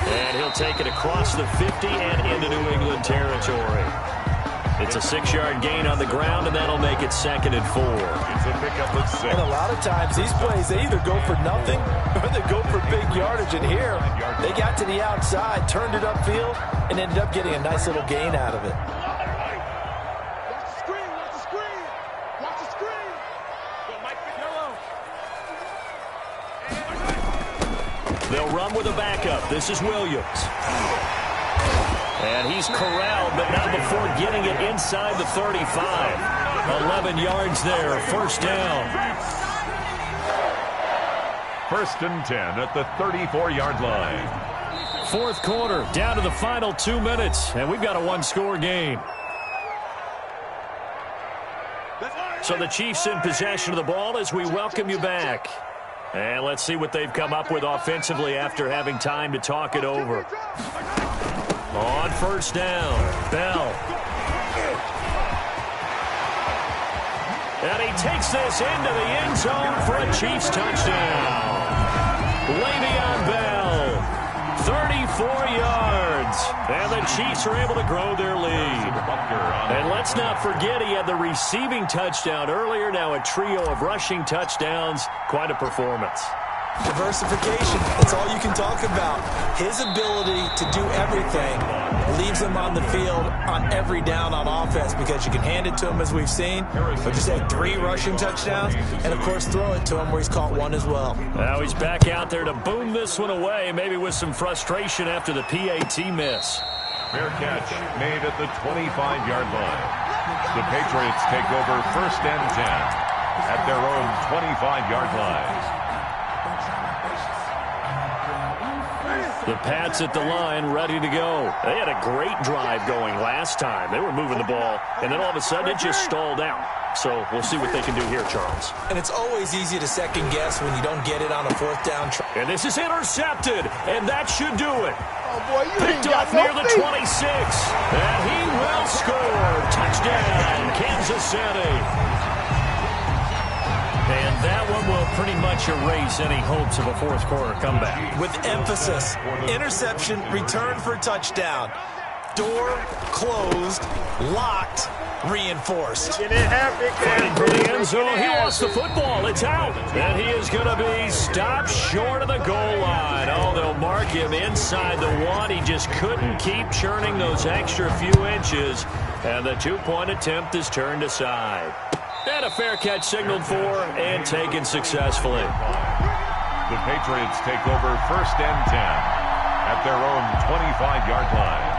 And he'll take it across the 50 and into New England territory. It's a 6-yard gain on the ground, and that'll make it 2nd and 4. It's a pickup of 6. And a lot of times these plays, they either go for nothing or they go for big yardage. And here, they got to the outside, turned it upfield, and ended up getting a nice little gain out of it. Watch the screen, watch the screen. Watch the screen. Go, Mike, yellow. They'll run with a backup. This is Williams. And he's corralled, but not before getting it inside the 35. 11 yards there, first down. 1st and 10 at the 34-yard line. Fourth quarter, down to the final 2 minutes, and we've got a one-score game. So the Chiefs in possession of the ball as we welcome you back. And let's see what they've come up with offensively after having time to talk it over. On first down, Bell. And he takes this into the end zone for a Chiefs touchdown. Le'Veon Bell, 34 yards. And the Chiefs are able to grow their lead. And let's not forget he had the receiving touchdown earlier. Now a trio of rushing touchdowns. Quite a performance. Diversification, that's all you can talk about. His ability to do everything leaves him on the field on every down on offense, because you can hand it to him, as we've seen, but just had 3 rushing touchdowns, and of course throw it to him where he's caught 1 as well. Now he's back out there to boom this one away, maybe with some frustration after the PAT miss. Fair catch made at the 25-yard line. The Patriots take over 1st and 10 at their own 25-yard line. The Pats at the line, ready to go. They had a great drive going last time. They were moving the ball, and then all of a sudden it just stalled out. So we'll see what they can do here, Charles. And it's always easy to second guess when you don't get it on a 4th down try. And this is intercepted, and that should do it. Oh, boy, you ain't Picked got off no near the feet. 26. And he will score. Touchdown, Kansas City. And that one will pretty much erase any hopes of a fourth quarter comeback. With emphasis, interception, return for touchdown. Door closed, locked, reinforced. Fighting for the end zone. He lost the football. It's out. And he is going to be stopped short of the goal line. Oh, they'll mark him inside the 1. He just couldn't keep churning those extra few inches. And the 2-point attempt is turned aside. And a fair catch signaled for and taken successfully. The Patriots take over 1st and 10 at their own 25-yard line.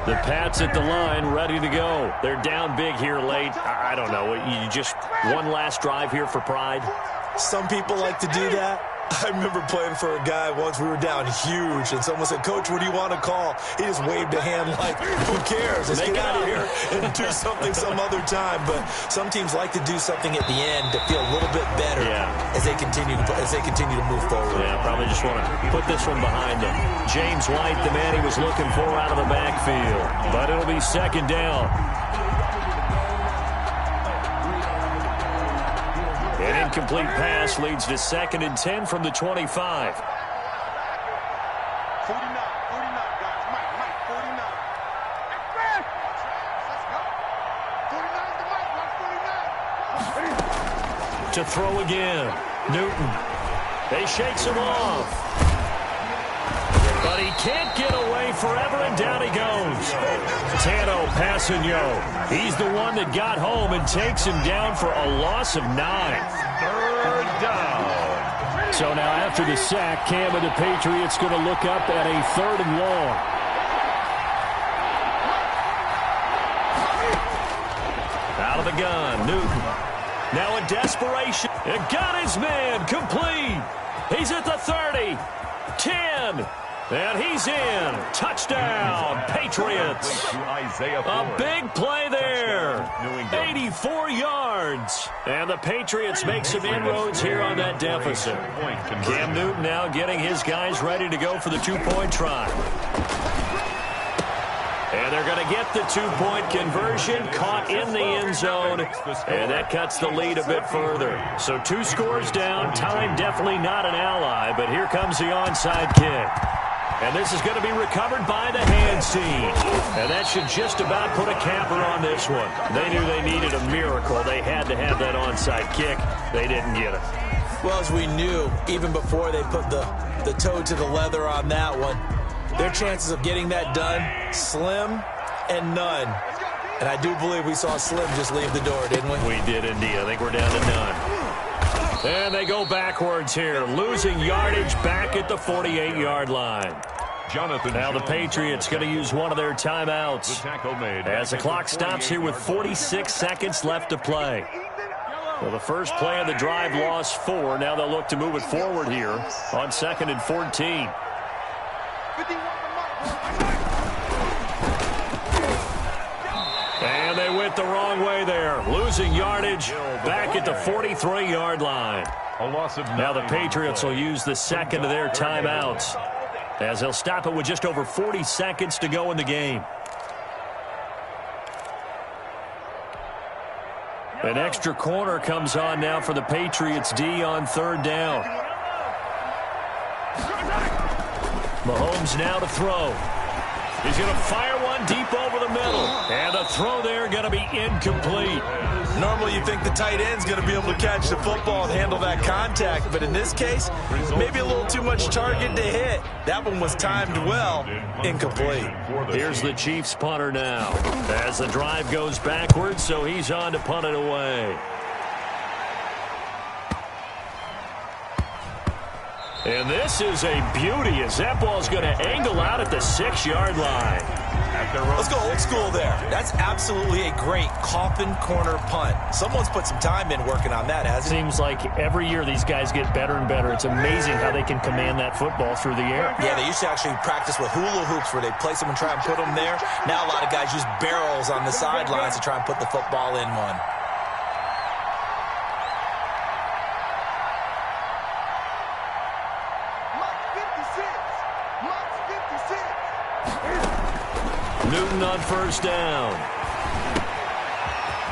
The Pats at the line, ready to go. They're down big here late. I don't know. You just one last drive here for pride. Some people like to do that. I remember playing for a guy once. We were down huge, and someone said, "Coach, what do you want to call?" He just waved a hand like, "Who cares? Let's get out of here and do something some other time." But some teams like to do something at the end to feel a little bit better as they continue to move forward. Yeah, probably just want to put this one behind them. James White, the man he was looking for out of the backfield, but it'll be 2nd down. An incomplete pass leads to 2nd and 10 from the 25. 49, 49, guys. Mike, 49. Let's go. 49 is the Mike, Mike, 49. To throw again. Newton. They shakes him off. But he can't get away forever, and down he goes. Tano Passanio. He's the one that got home and takes him down for a loss of 9. 3rd down. So now after the sack, Cam and the Patriots going to look up at a 3rd and long. the gun. Newton. Now in desperation. It got his man. Complete. He's at the 30. 10. And he's in. Touchdown, Patriots. A big play there. 84 yards. And the Patriots make some inroads here on that deficit. Cam Newton now getting his guys ready to go for the two-point try. And they're going to get the two-point conversion, caught in the end zone, and that cuts the lead a bit further. So 2 scores down, time definitely not an ally, but here comes the onside kick. And this is going to be recovered by the hands team. And that should just about put a capper on this one. They knew they needed a miracle. They had to have that onside kick. They didn't get it. Well, as we knew, even before they put the toe to the leather on that one, their chances of getting that done, slim and none. And I do believe we saw Slim just leave the door, didn't we? We did indeed. I think we're down to none. And they go backwards here, losing yardage back at the 48-yard line. Now the Patriots going to use one of their timeouts as the clock stops here with 46 seconds left to play. Well, the first play of the drive lost 4. Now they'll look to move it forward here on 2nd and 14. And they went the wrong way there, losing yardage back at the 43-yard line. Now the Patriots will use the second of their timeouts as they'll stop it with just over 40 seconds to go in the game. An extra corner comes on now for the Patriots D on 3rd down. Mahomes now to throw. He's going to fire one deep over the middle. And the throw there going to be incomplete. Normally you think the tight end's going to be able to catch the football and handle that contact. But in this case, maybe a little too much target to hit. That one was timed well. Incomplete. Here's the Chiefs punter now. As the drive goes backwards, so he's on to punt it away. And this is a beauty as that ball's going to angle out at the 6-yard line. Let's go old school there. That's absolutely a great coffin corner punt. Someone's put some time in working on that, hasn't it? Seems like every year these guys get better and better. It's amazing how they can command that football through the air. Yeah, they used to actually practice with hula hoops where they place them and try and put them there. Now a lot of guys use barrels on the sidelines to try and put the football in one. Newton on 1st down.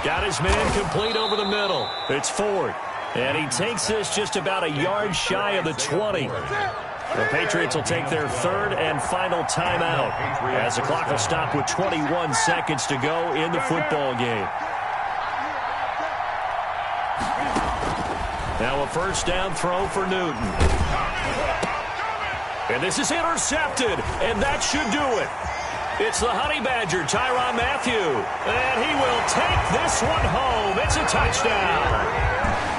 Got his man complete over the middle. It's Ford. And he takes this just about a yard shy of the 20. The Patriots will take their 3rd and final timeout as the clock will stop with 21 seconds to go in the football game. Now a 1st down throw for Newton. And this is intercepted, and that should do it. It's the Honey Badger, Tyrann Mathieu. And he will take this one home. It's a touchdown.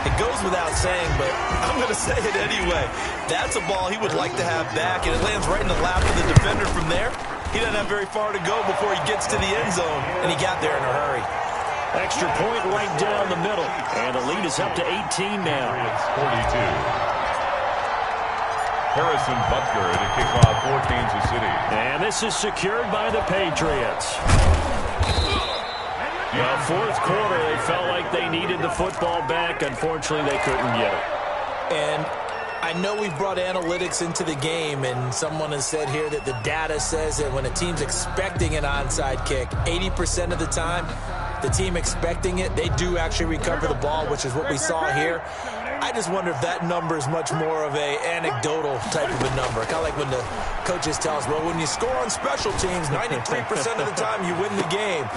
It goes without saying, but I'm going to say it anyway. That's a ball he would like to have back, and it lands right in the lap of the defender from there. He doesn't have very far to go before he gets to the end zone, and he got there in a hurry. Extra point right down the middle. And the lead is up to 18 now. It's 42. Harrison Butker to kick off for Kansas City. And this is secured by the Patriots. The 4th quarter, they felt like they needed the football back. Unfortunately, they couldn't get it. And I know we've brought analytics into the game, and someone has said here that the data says that when a team's expecting an onside kick, 80% of the time, the team expecting it, they do actually recover the ball, which is what we saw here. I just wonder if that number is much more of a anecdotal type of a number. Kind of like when the coaches tell us, well, when you score on special teams, 93% of the time you win the game.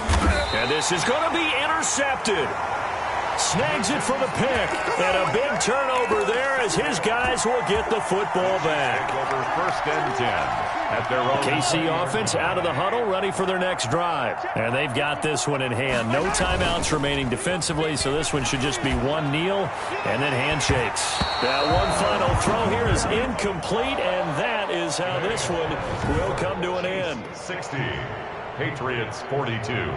And this is going to be intercepted. Snags it for the pick. And a big turnover there as his guys will get the football back. Over 1st and 10 at their own. KC offense out of the huddle, ready for their next drive. And they've got this one in hand. No timeouts remaining defensively, so this one should just be one kneel and then handshakes. That one final throw here is incomplete, and that is how this one will come to an end. 60. Patriots 42.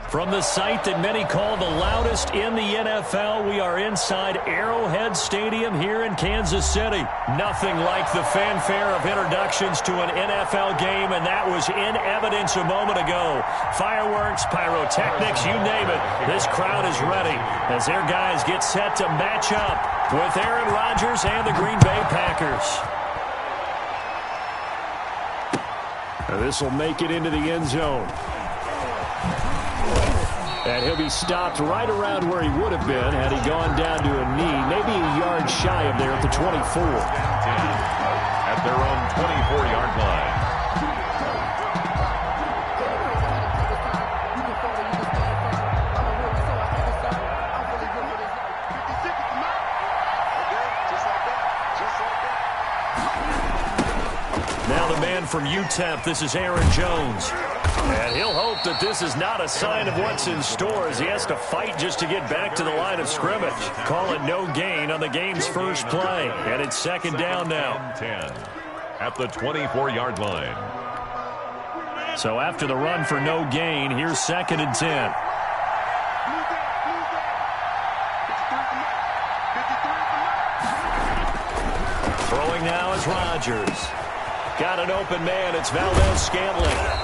From the site that many call the loudest in the NFL, we are inside Arrowhead Stadium here in Kansas City. Nothing like the fanfare of introductions to an NFL game, and that was in evidence a moment ago. Fireworks, pyrotechnics, you name it. This crowd is ready as their guys get set to match up with Aaron Rodgers and the Green Bay Packers. This will make it into the end zone. And he'll be stopped right around where he would have been had he gone down to a knee, maybe a yard shy of there at the 24. At their own 24-yard line. Now the man from UTEP, this is Aaron Jones. And he'll hope that this is not a sign of what's in store as he has to fight just to get back to the line of scrimmage. Call it no gain on the game's first play. And it's second down now. 10 at the 24-yard line. So after the run for no gain, here's second and 10. Throwing now is Rodgers. Got an open man. It's Valdez-Scantling.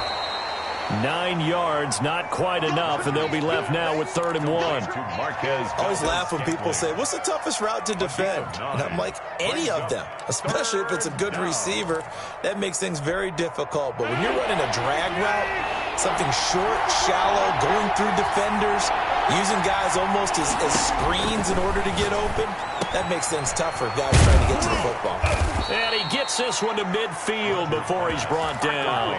9 yards, not quite enough, and they'll be left now with 3rd and 1. I always laugh when people say, what's the toughest route to defend? And I'm like, any of them, especially if it's a good receiver. That makes things very difficult. But when you're running a drag route, something short, shallow, going through defenders, using guys almost as screens in order to get open, that makes things tougher, guys trying to get to the football. And he gets this one to midfield before he's brought down.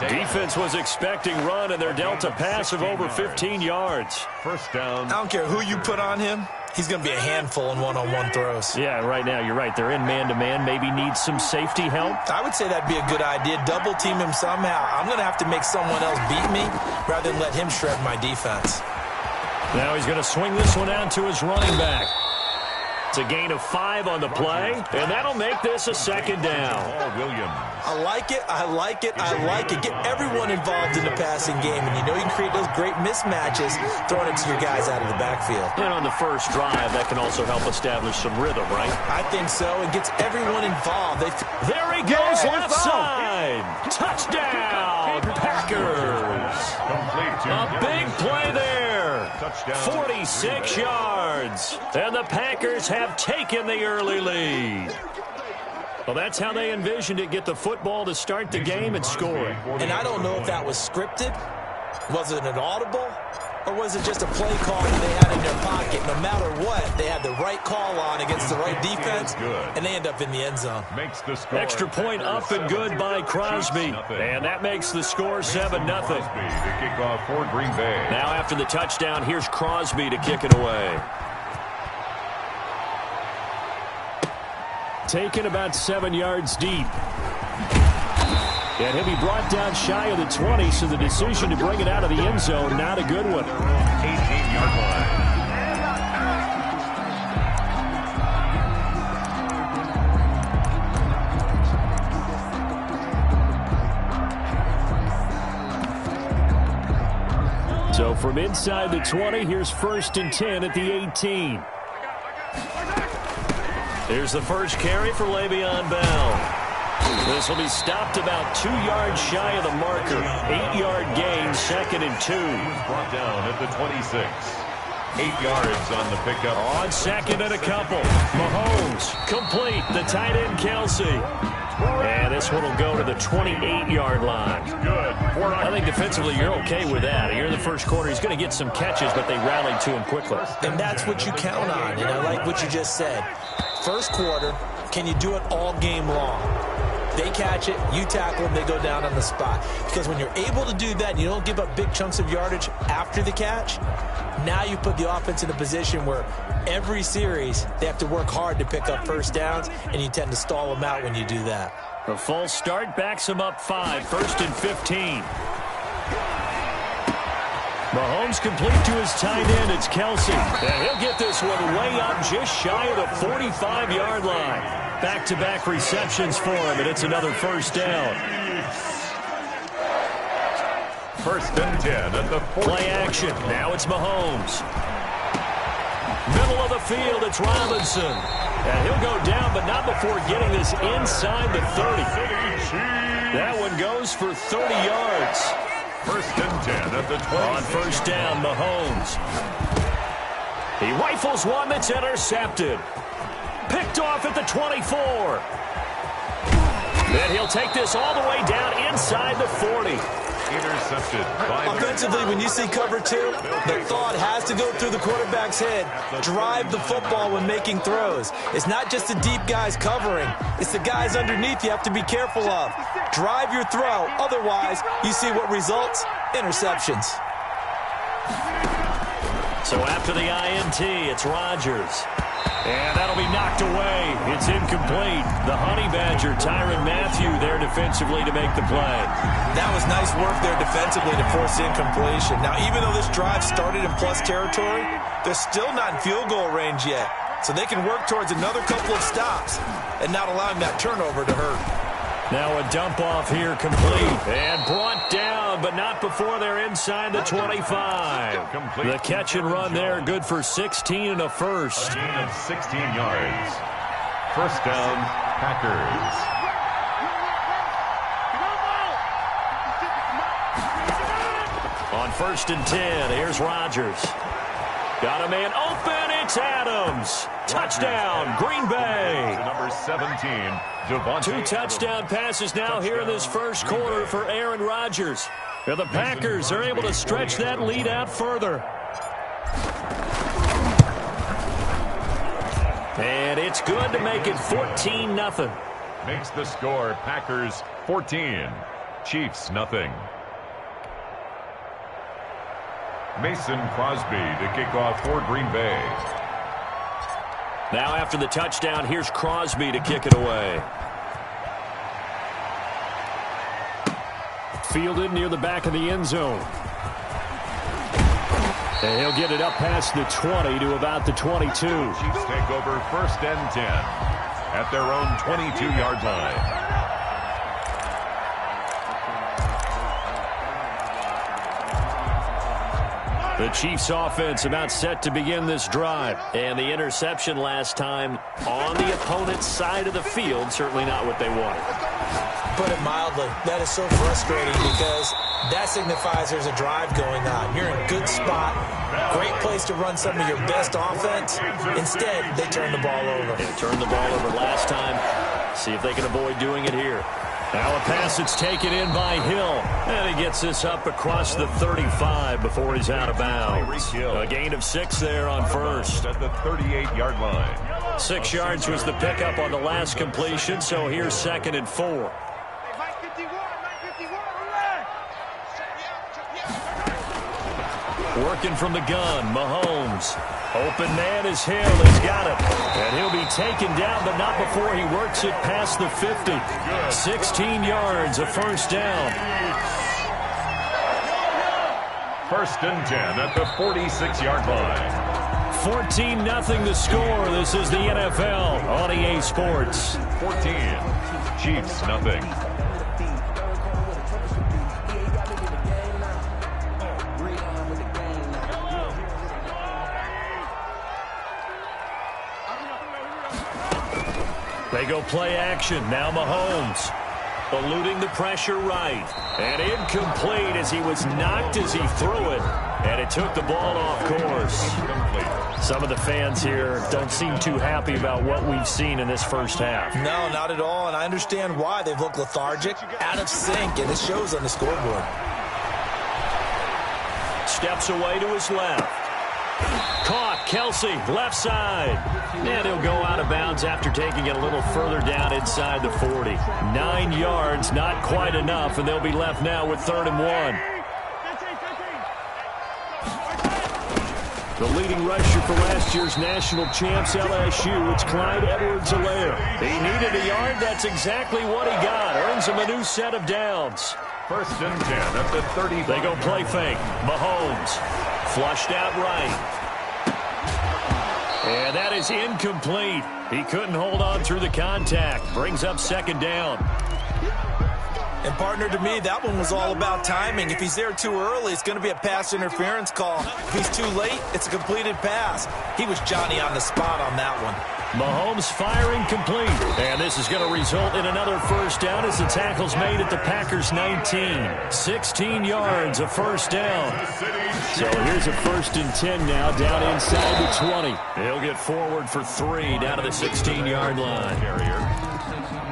Defense was expecting run, and they're dealt a pass of over 15 yards. First down. I don't care who you put on him. He's going to be a handful in one-on-one throws. Yeah, right now, you're right. They're in man-to-man. Maybe need some safety help. I would say that'd be a good idea. Double team him somehow. I'm going to have to make someone else beat me rather than let him shred my defense. Now he's going to swing this one out to his running back. It's a gain of 5 on the play, and that'll make this a second down. I like it, I like it, I like it. Get everyone involved in the passing game, and you know you can create those great mismatches throwing it to your guys out of the backfield. And on the first drive, that can also help establish some rhythm, right? I think so. It gets everyone involved. There he goes, left side. Touchdown, Packers. A big play there. 46 yards. And the Packers have taken the early lead. Well, that's how they envisioned it. Get the football to start the game and score. And I don't know if that was scripted. Was it an audible? Or was it just a play call that they had in their pocket? No matter what, they had the right call on against the right defense, and they end up in the end zone. Extra point up and good by Crosby. And that makes the score 7-0. Now after the touchdown, here's Crosby to kick it away. Taken about 7 yards deep. And he'll be brought down shy of the 20, so the decision to bring it out of the end zone, not a good one. 18-yard line. So from inside the 20, here's 1st and 10 at the 18. Here's the first carry for Le'Veon Bell. This will be stopped about 2 yards shy of the marker. 8-yard gain, 2nd and 2. Brought down at the 26. 8 yards on the pickup. On 2nd and a couple. Mahomes, complete. The tight end, Kelsey. And this one will go to the 28-yard line. Good. I think defensively you're okay with that. Here in the first quarter, he's going to get some catches, but they rallied to him quickly. And that's what you count on, and I like what you just said. First quarter, can you do it all game long? They catch it, you tackle them, they go down on the spot. Because when you're able to do that and you don't give up big chunks of yardage after the catch, now you put the offense in a position where every series they have to work hard to pick up first downs, and you tend to stall them out when you do that. The false start backs him up 5, 1st and 15. Mahomes complete to his tight end. It's Kelsey. And he'll get this one way up just shy of the 45-yard line. Back-to-back receptions for him, and it's another first down. First and 10 at the 40. Play action. Now it's Mahomes. Middle of the field, it's Robinson. And he'll go down, but not before getting this inside the 30. That one goes for 30 yards. First and 10 at the 20. On first down, Mahomes. He rifles one that's intercepted. Picked off at the 24. Then he'll take this all the way down inside the 40. Intercepted. Offensively, when you see cover two, the thought has to go through the quarterback's head. Drive the football when making throws. It's not just the deep guys covering. It's the guys underneath you have to be careful of. Drive your throw. Otherwise, you see what results? Interceptions. So after the INT, it's Rodgers. And that'll be knocked away. It's incomplete. The Honey Badger, Tyrann Mathieu, there defensively to make the play. That was nice work there defensively to force incompletion. Now, even though this drive started in plus territory, they're still not in field goal range yet. So they can work towards another couple of stops and not allowing that turnover to hurt. Now a dump off here complete. And brought down, but not before they're inside the 25. The catch and run there, good for 16 and a first. A gain of 16 yards. First down, Packers. On first and 10, here's Rodgers. Got a man open, it's Adams. Touchdown, Green Bay. Number 17, Devontae. 2 touchdown passes now here in this first quarter for Aaron Rodgers. And the Packers are able to stretch that lead out further. And it's good to make it 14-0. Makes the score Packers 14, Chiefs nothing. Mason Crosby to kick off for Green Bay. Now after the touchdown, here's Crosby to kick it away. Fielded near the back of the end zone. And he'll get it up past the 20 to about the 22. Chiefs take over first and 10 at their own 22-yard line. The Chiefs offense about set to begin this drive. And the interception last time on the opponent's side of the field, certainly not what they wanted. Put it mildly, that is so frustrating because that signifies there's a drive going on. You're in a good spot, great place to run some of your best offense. Instead, they turn the ball over. They turned the ball over last time. See if they can avoid doing it here. Now a pass that's taken in by Hill. And he gets this up across the 35 before he's out of bounds. A gain of 6 there on first. At the 38-yard line. 6 yards was the pickup on the last completion, so here's 2nd and 4. Working from the gun, Mahomes. Open man is Hill. He's got it. And he'll be taken down, but not before he works it past the 50. 16 yards, a first down. First and 10 at the 46-yard line. 14-0 the score. This is the NFL on EA Sports. 14, Chiefs nothing. They go play action. Now Mahomes eluding the pressure right. And incomplete as he was knocked as he threw it. And it took the ball off course. Some of the fans here don't seem too happy about what we've seen in this first half. No, not at all, and I understand why. They've looked lethargic, out of sync, and it shows on the scoreboard. Steps away to his left. Caught, Kelsey, left side. And he'll go out of bounds after taking it a little further down inside the 40. 9 yards, not quite enough, and they'll be left now with 3rd and 1. The leading rusher for last year's national champs, LSU, it's Clyde Edwards-Helaire. He needed a yard. That's exactly what he got. Earns him a new set of downs. First and 10 at the 30. They go play fake. Mahomes flushed out right. And that is incomplete. He couldn't hold on through the contact. Brings up 2nd down. And partner, to me, that one was all about timing. If he's there too early, it's going to be a pass interference call. If he's too late, it's a completed pass. He was Johnny on the spot on that one. Mahomes firing complete. And this is going to result in another first down as the tackle's made at the Packers' 19. 16 yards, a first down. So here's a 1st and 10 now, down inside the 20. He'll get forward for 3 down to the 16-yard line.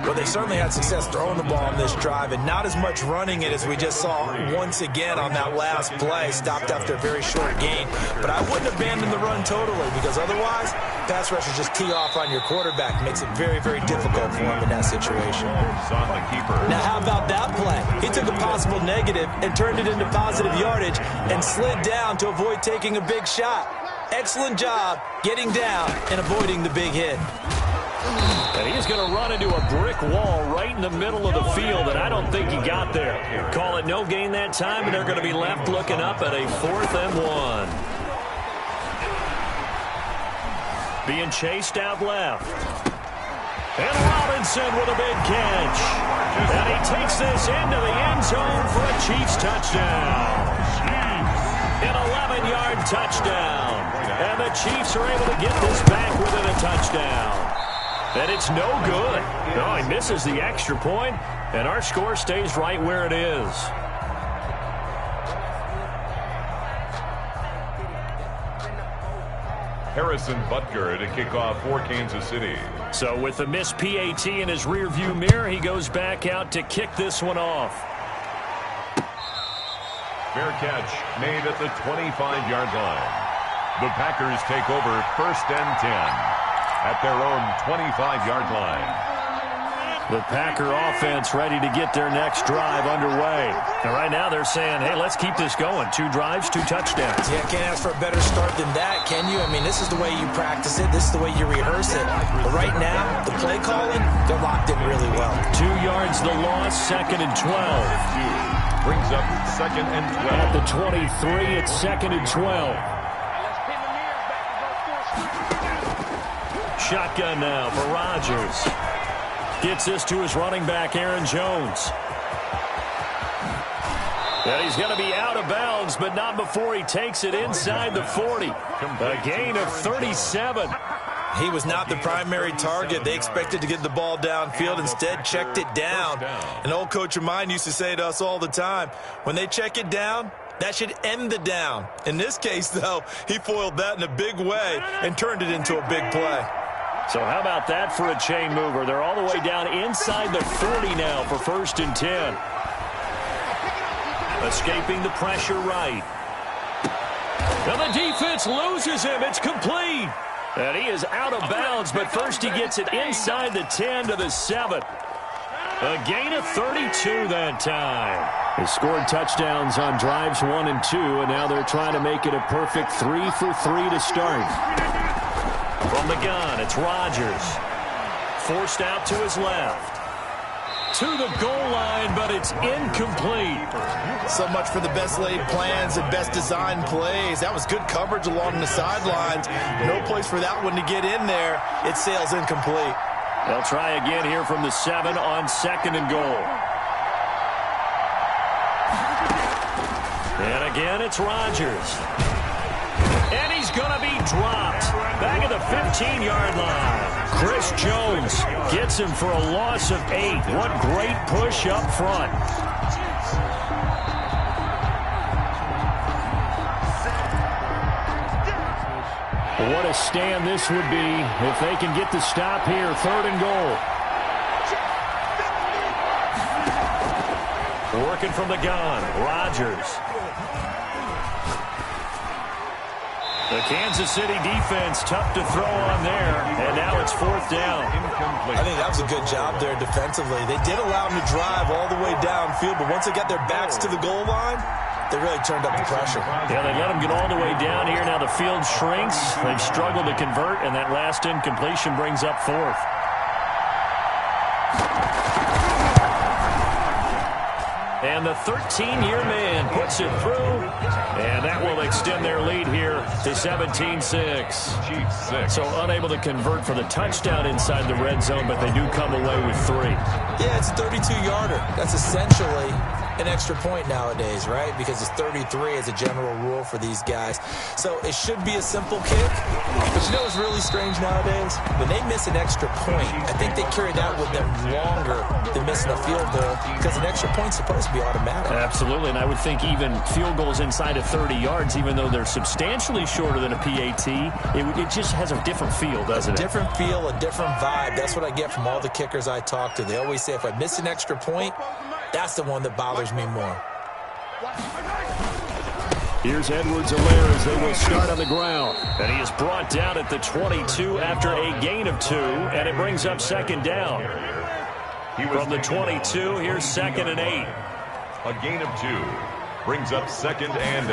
Well, they certainly had success throwing the ball on this drive and not as much running it as we just saw once again on that last play. Stopped after a very short gain. But I wouldn't abandon the run totally because otherwise, pass rushers just tee off on your quarterback. Makes it very, very difficult for him in that situation. Now, how about that play? He took a possible negative and turned it into positive yardage and slid down to avoid taking a big shot. Excellent job getting down and avoiding the big hit. And he's going to run into a brick wall right in the middle of the field, and I don't think he got there. Call it no gain that time, and they're going to be left looking up at a 4th and 1. Being chased out left. And Robinson with a big catch. And he takes this into the end zone for a Chiefs touchdown. An 11-yard touchdown. And the Chiefs are able to get this back within a touchdown. And it's no good. No, he misses the extra point, and our score stays right where it is. Harrison Butker to kick off for Kansas City. So with the missed PAT in his rearview mirror, he goes back out to kick this one off. Fair catch made at the 25-yard line. The Packers take over 1st and 10. At their own 25-yard line. The Packer offense ready to get their next drive underway. And right now they're saying, hey, let's keep this going. 2 drives, 2 touchdowns. Yeah, can't ask for a better start than that, can you? I mean, this is the way you practice it. This is the way you rehearse it. But right now, the play calling, they're locked in really well. 2 yards the loss, 2nd and 12. Brings up 2nd and 12. At the 23, it's 2nd and 12. Shotgun now for Rodgers. Gets this to his running back, Aaron Jones. And he's going to be out of bounds, but not before he takes it inside the 40. A gain of 37. He was not the primary target. They expected to get the ball downfield. Instead, checked it down. An old coach of mine used to say to us all the time, when they check it down, that should end the down. In this case, though, he foiled that in a big way and turned it into a big play. So how about that for a chain mover? They're all the way down inside the 40 now for 1st and 10. Escaping the pressure right. Now the defense loses him. It's complete. And he is out of bounds, but first he gets it inside the 10 to the 7. A gain of 32 that time. They scored touchdowns on drives 1 and 2, and now they're trying to make it a perfect 3 for 3 to start. From the gun, it's Rodgers. Forced out to his left. To the goal line, but it's incomplete. So much for the best laid plans and best designed plays. That was good coverage along the sidelines. No place for that one to get in there. It sails incomplete. They'll try again here from the 7 on 2nd and goal. And again, it's Rodgers. And he's going to be dropped. Back at the 15-yard line. Chris Jones gets him for a loss of 8. What great push up front. What a stand this would be if they can get the stop here. 3rd and goal. Working from the gun, Rodgers. The Kansas City defense tough to throw on there, and now it's 4th down. I think that was a good job there defensively. They did allow them to drive all the way downfield, but once they got their backs to the goal line, they really turned up the pressure. Yeah, they let them get all the way down here. Now the field shrinks. They've struggled to convert, and that last incompletion brings up 4th. And And the 13-year man puts it through, and that will extend their lead here to 17-6. Chiefs 6. So unable to convert for the touchdown inside the red zone, but they do come away with 3. Yeah, it's a 32-yarder. That's essentially an extra point nowadays, right? Because it's 33 as a general rule for these guys. So it should be a simple kick. But you know what's really strange nowadays? When they miss an extra point, I think they carry that with them longer than missing a field goal because an extra point's supposed to be automatic. Absolutely, and I would think even field goals inside of 30 yards, even though they're substantially shorter than a PAT, it just has a different feel, doesn't it? A different feel, a different vibe. That's what I get from all the kickers I talk to. They always say if I miss an extra point, that's the one that bothers me more. Here's Edwards-Helaire as they will start on the ground. And he is brought down at the 22 after a gain of 2, and it brings up second down. From the 22, here's 2nd and 8. A gain of 2 brings up 2nd and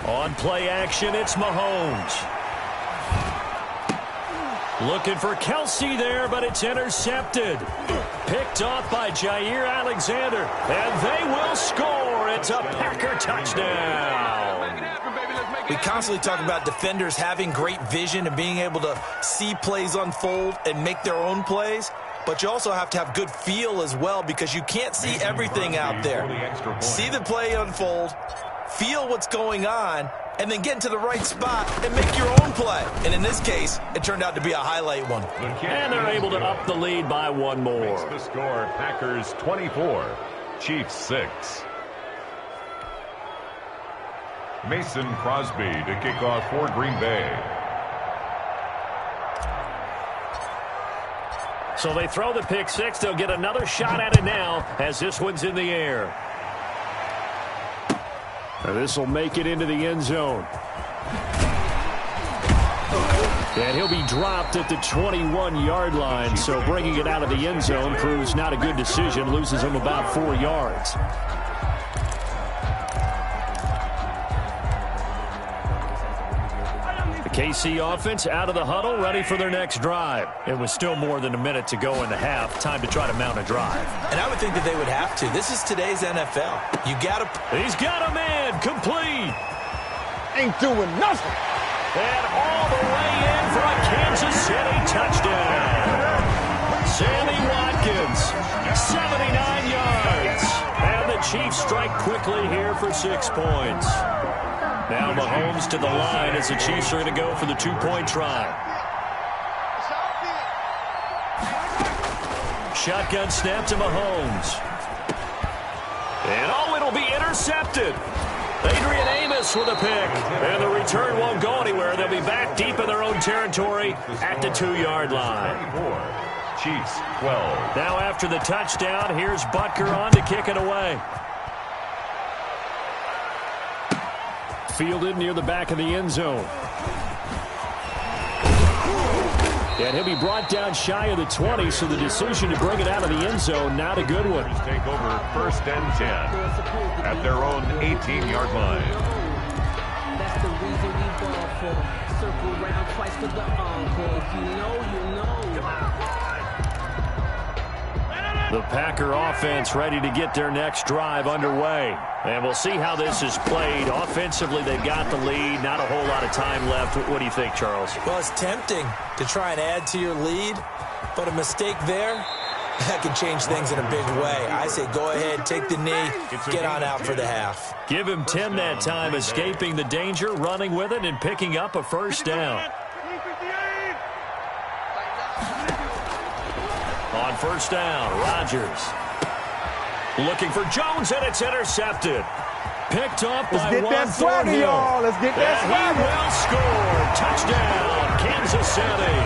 8. On play action, it's Mahomes. Looking for Kelsey there, but it's intercepted. Picked off by Jair Alexander, and they will score. It's a Packer touchdown. We constantly talk about defenders having great vision and being able to see plays unfold and make their own plays. But you also have to have good feel as well because you can't see everything out there. See the play unfold, feel what's going on, and then get into the right spot and make your own play. And in this case, it turned out to be a highlight one. And they're able to up the lead by 1 more. Makes the score Packers 24, Chiefs 6. Mason Crosby to kick off for Green Bay. So they throw the pick 6. They'll get another shot at it now as this one's in the air. This will make it into the end zone. And he'll be dropped at the 21-yard line. So bringing it out of the end zone proves not a good decision. Loses him about 4 yards. The KC offense out of the huddle, ready for their next drive. It was still more than a minute to go in the half. Time to try to mount a drive. And I would think that they would have to. This is today's NFL. You got to... He's got a man. Complete. Ain't doing nothing. And all the way in for a Kansas City touchdown. Sammy Watkins, 79 yards. And the Chiefs strike quickly here for 6 points. Now Mahomes to the line as the Chiefs are going to go for the 2-point try. Shotgun snap to Mahomes. And it'll be intercepted. Adrian Amos with a pick. And the return won't go anywhere. They'll be back deep in their own territory at the 2-yard line. Chiefs 12. Now after the touchdown, here's Butker on to kick it away. Fielded near the back of the end zone. And he'll be brought down shy of the 20, so the decision to bring it out of the end zone, not a good one. Take over 1st and 10 at their own 18-yard line. That's the reason we ball for. Circle round twice for the encore. If you know, you know. The Packer offense ready to get their next drive underway. And we'll see how this is played. Offensively, they've got the lead. Not a whole lot of time left. What do you think, Charles? Well, it's tempting to try and add to your lead, but a mistake there, that can change things in a big way. I say go ahead, take the knee, get on out for the half. Give him 10 that time, escaping the danger, running with it, and picking up a 1st down. On 1st down, Rodgers. Looking for Jones, and it's intercepted. Picked up by Juan Thornhill. Let's get that swagger. He will score. Touchdown, Kansas City.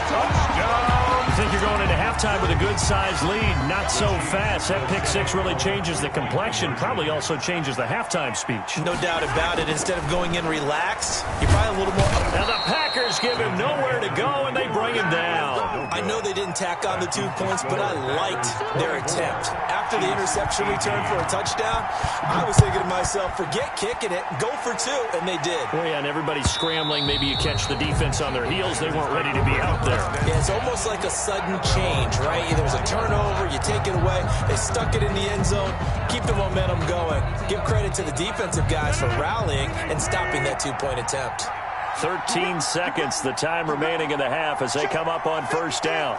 Touchdown. I think you're going into halftime with a good-sized lead. Not so fast. That pick 6 really changes the complexion. Probably also changes the halftime speech. No doubt about it. Instead of going in relaxed, you're probably a little more... Now the Packers give him nowhere to go, and they bring him down. I know they didn't tack on the 2 points, but I liked their attempt. After the interception return for a touchdown, I was thinking to myself, forget kicking it, go for 2, and they did. Well, yeah, and everybody's scrambling. Maybe you catch the defense on their heels. They weren't ready to be out there. Yeah, it's almost like a sudden change, right? There was a turnover, you take it away. They stuck it in the end zone. Keep the momentum going. Give credit to the defensive guys for rallying and stopping that two-point attempt. 13 seconds, the time remaining in the half as they come up on first down.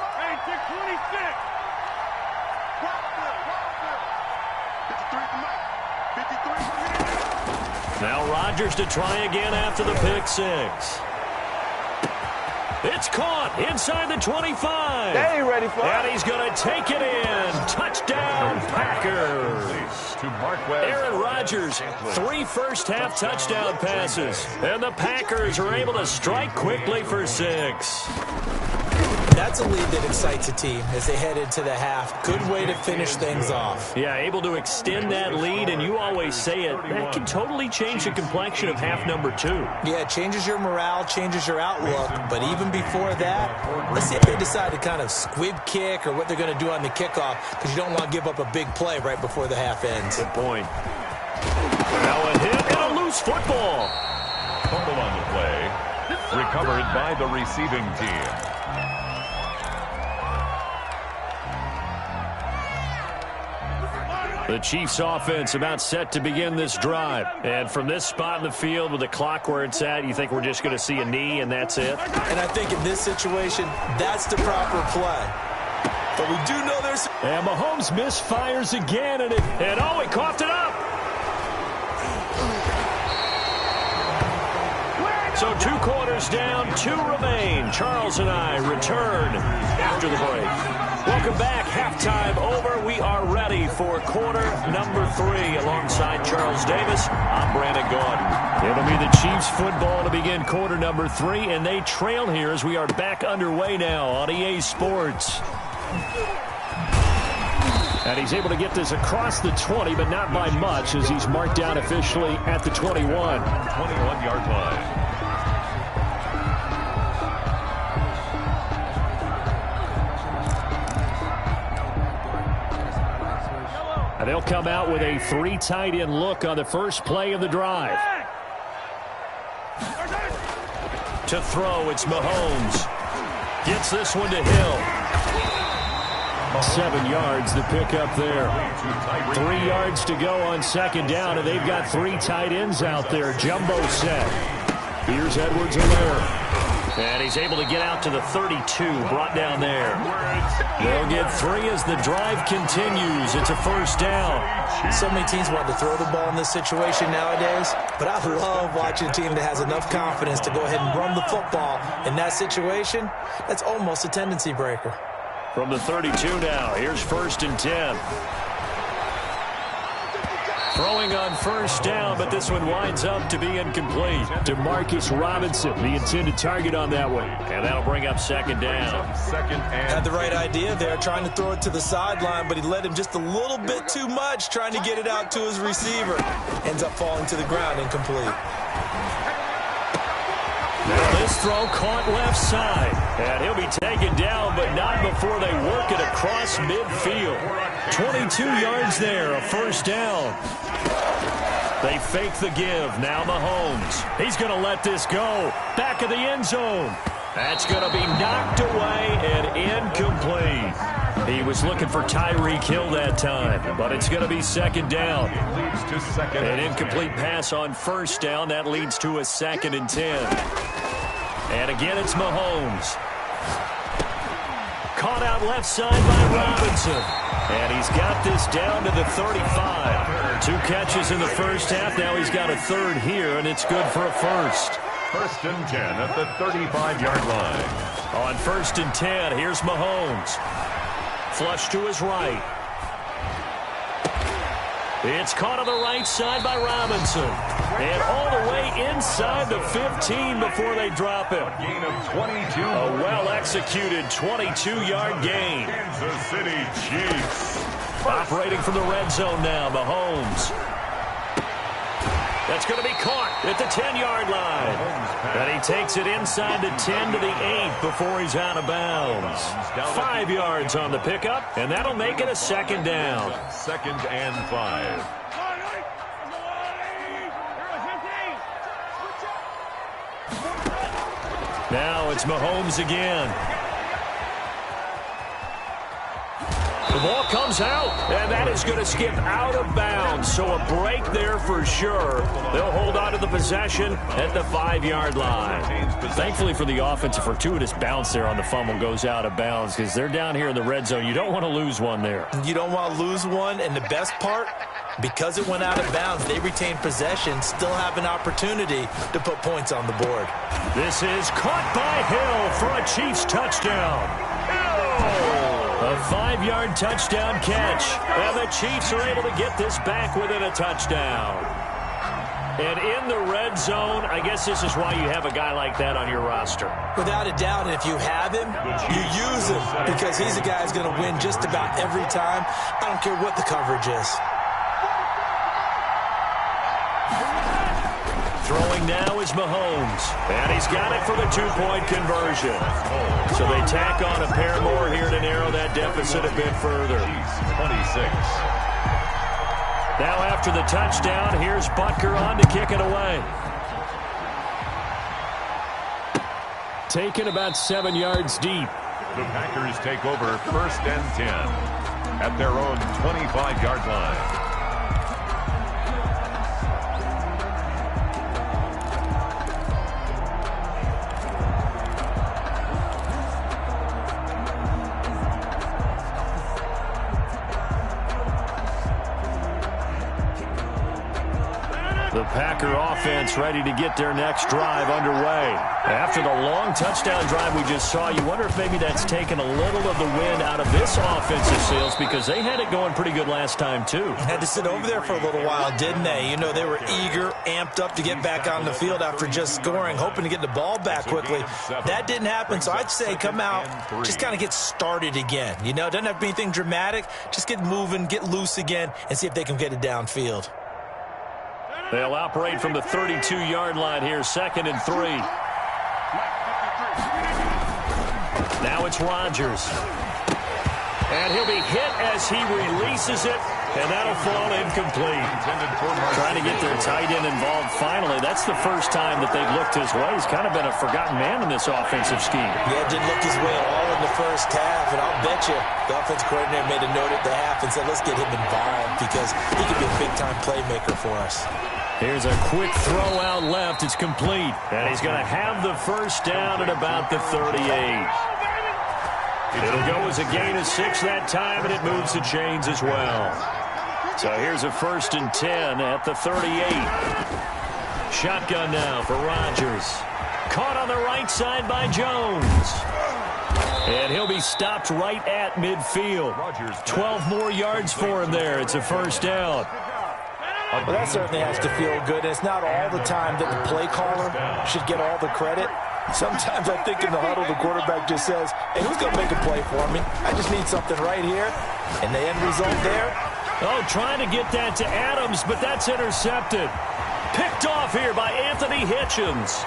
Now Rodgers to try again after the pick six. It's caught inside the 25. They ain't ready for it. And he's going to take it in. Touchdown, Packers. To Marquez. Aaron Rodgers, 3 first-half touchdown passes. And the Packers are able to strike quickly for 6. That's a lead that excites a team as they head into the half. Good way to finish things off. Yeah, able to extend that lead, and you always say it, that can totally change the complexion of half number 2. Yeah, it changes your morale, changes your outlook. But even before that, let's see if they decide to kind of squib kick or what they're going to do on the kickoff, because you don't want to give up a big play right before the half ends. Good point. Now a hit and a loose football. Fumble on the play. Recovered by the receiving team. The Chiefs offense about set to begin this drive. And from this spot in the field with the clock where it's at, you think we're just going to see a knee and that's it? And I think in this situation, that's the proper play. But we do know there's... And Mahomes misfires again, and oh, he coughed it up. So 2 quarters down, 2 remain. Charles and I return after the break. Welcome back. Halftime over. We are ready for quarter number 3. Alongside Charles Davis, I'm Brandon Gordon. It'll be the Chiefs football to begin quarter number 3, and they trail here as we are back underway now on EA Sports. And he's able to get this across the 20, but not by much as he's marked down officially at the 21. 21-yard line. They'll come out with a 3 tight end look on the first play of the drive. To throw, it's Mahomes. Gets this one to Hill. 7 yards, the pickup there. 3 yards to go on second down, and they've got 3 tight ends out there. Jumbo set. Here's Edwards-Helaire. And he's able to get out to the 32, brought down there. They'll get 3 as the drive continues. It's a first down. So many teams want to throw the ball in this situation nowadays, but I love watching a team that has enough confidence to go ahead and run the football. In that situation, that's almost a tendency breaker. From the 32 now, here's 1st and 10. Throwing on first down, but this one winds up to be incomplete. Demarcus Robinson, the intended target on that one. And that'll bring up second down. Had the right idea there, trying to throw it to the sideline, but he led him just a little bit too much, trying to get it out to his receiver. Ends up falling to the ground, incomplete. Now this throw caught left side. And he'll be taken down, but not before they work it across midfield. 22 yards there, a first down. They fake the give. Now Mahomes. He's going to let this go. Back of the end zone. That's going to be knocked away and incomplete. He was looking for Tyreek Hill that time, but it's going to be second down. Leads to second. An incomplete pass on first down. That leads to a 2nd and 10. And again, it's Mahomes. Caught out left side by Robinson. And he's got this down to the 35. 2 catches in the first half. Now he's got a 3rd here, and it's good for a first. 1st and 10 at the 35-yard line. On 1st and 10, here's Mahomes. Flush to his right. It's caught on the right side by Robinson. And all the way inside the 15 before they drop him. Gain of 22. A well-executed 22-yard gain. Kansas City Chiefs. Operating from the red zone now, Mahomes. That's going to be caught at the 10-yard line. And he takes it inside the 10 to the 8 before he's out of bounds. 5 yards on the pickup, and that'll make it a second down. 2nd and 5. Now it's Mahomes again. The ball comes out, and that is going to skip out of bounds. So a break there for sure. They'll hold on to the possession at the 5-yard line. Thankfully for the offense, a fortuitous bounce there on the fumble goes out of bounds because they're down here in the red zone. You don't want to lose one there. You don't want to lose one, and the best part, because it went out of bounds, they retain possession, still have an opportunity to put points on the board. This is caught by Hill for a Chiefs touchdown. A 5-yard touchdown catch. And the Chiefs are able to get this back within a touchdown. And in the red zone, I guess this is why you have a guy like that on your roster. Without a doubt, and if you have him, you use him because he's a guy who's going to win just about every time. I don't care what the coverage is. Throwing now is Mahomes, and he's got it for the 2-point conversion. So they tack on a pair more here to narrow that deficit a bit further. 26. Now after the touchdown, here's Butker on to kick it away. Taken about 7 yards deep. The Packers take over 1st and 10 at their own 25-yard line. The Packer offense ready to get their next drive underway. After the long touchdown drive we just saw, you wonder if maybe that's taken a little of the wind out of this offensive sails because they had it going pretty good last time too. Had to sit over there for a little while, didn't they? You know, they were eager, amped up to get back on the field after just scoring, hoping to get the ball back quickly. That didn't happen, so I'd say come out, just kind of get started again. You know, doesn't have to be anything dramatic. Just get moving, get loose again, and see if they can get it downfield. They'll operate from the 32-yard line here, 2nd and 3. Now it's Rodgers. And he'll be hit as he releases it, and that'll fall incomplete. Trying to get their tight end involved finally. That's the first time that they've looked his way. He's kind of been a forgotten man in this offensive scheme. Yeah, didn't look his way at all in the first half, and I'll bet you the offensive coordinator made a note at the half and said, let's get him involved because he could be a big-time playmaker for us. Here's a quick throw out left. It's complete. And he's going to have the first down at about the 38. It'll go as a gain of 6 that time, and it moves the chains as well. So here's a 1st and 10 at the 38. Shotgun now for Rodgers. Caught on the right side by Jones. And he'll be stopped right at midfield. 12 more yards for him there. It's a 1st down. Well, that certainly has to feel good. It's not all the time that the play caller should get all the credit. Sometimes I think in the huddle, the quarterback just says, hey, who's going to make a play for me? I just need something right here. And the end result there. Oh, trying to get that to Adams, but that's intercepted. Picked off here by Anthony Hitchens.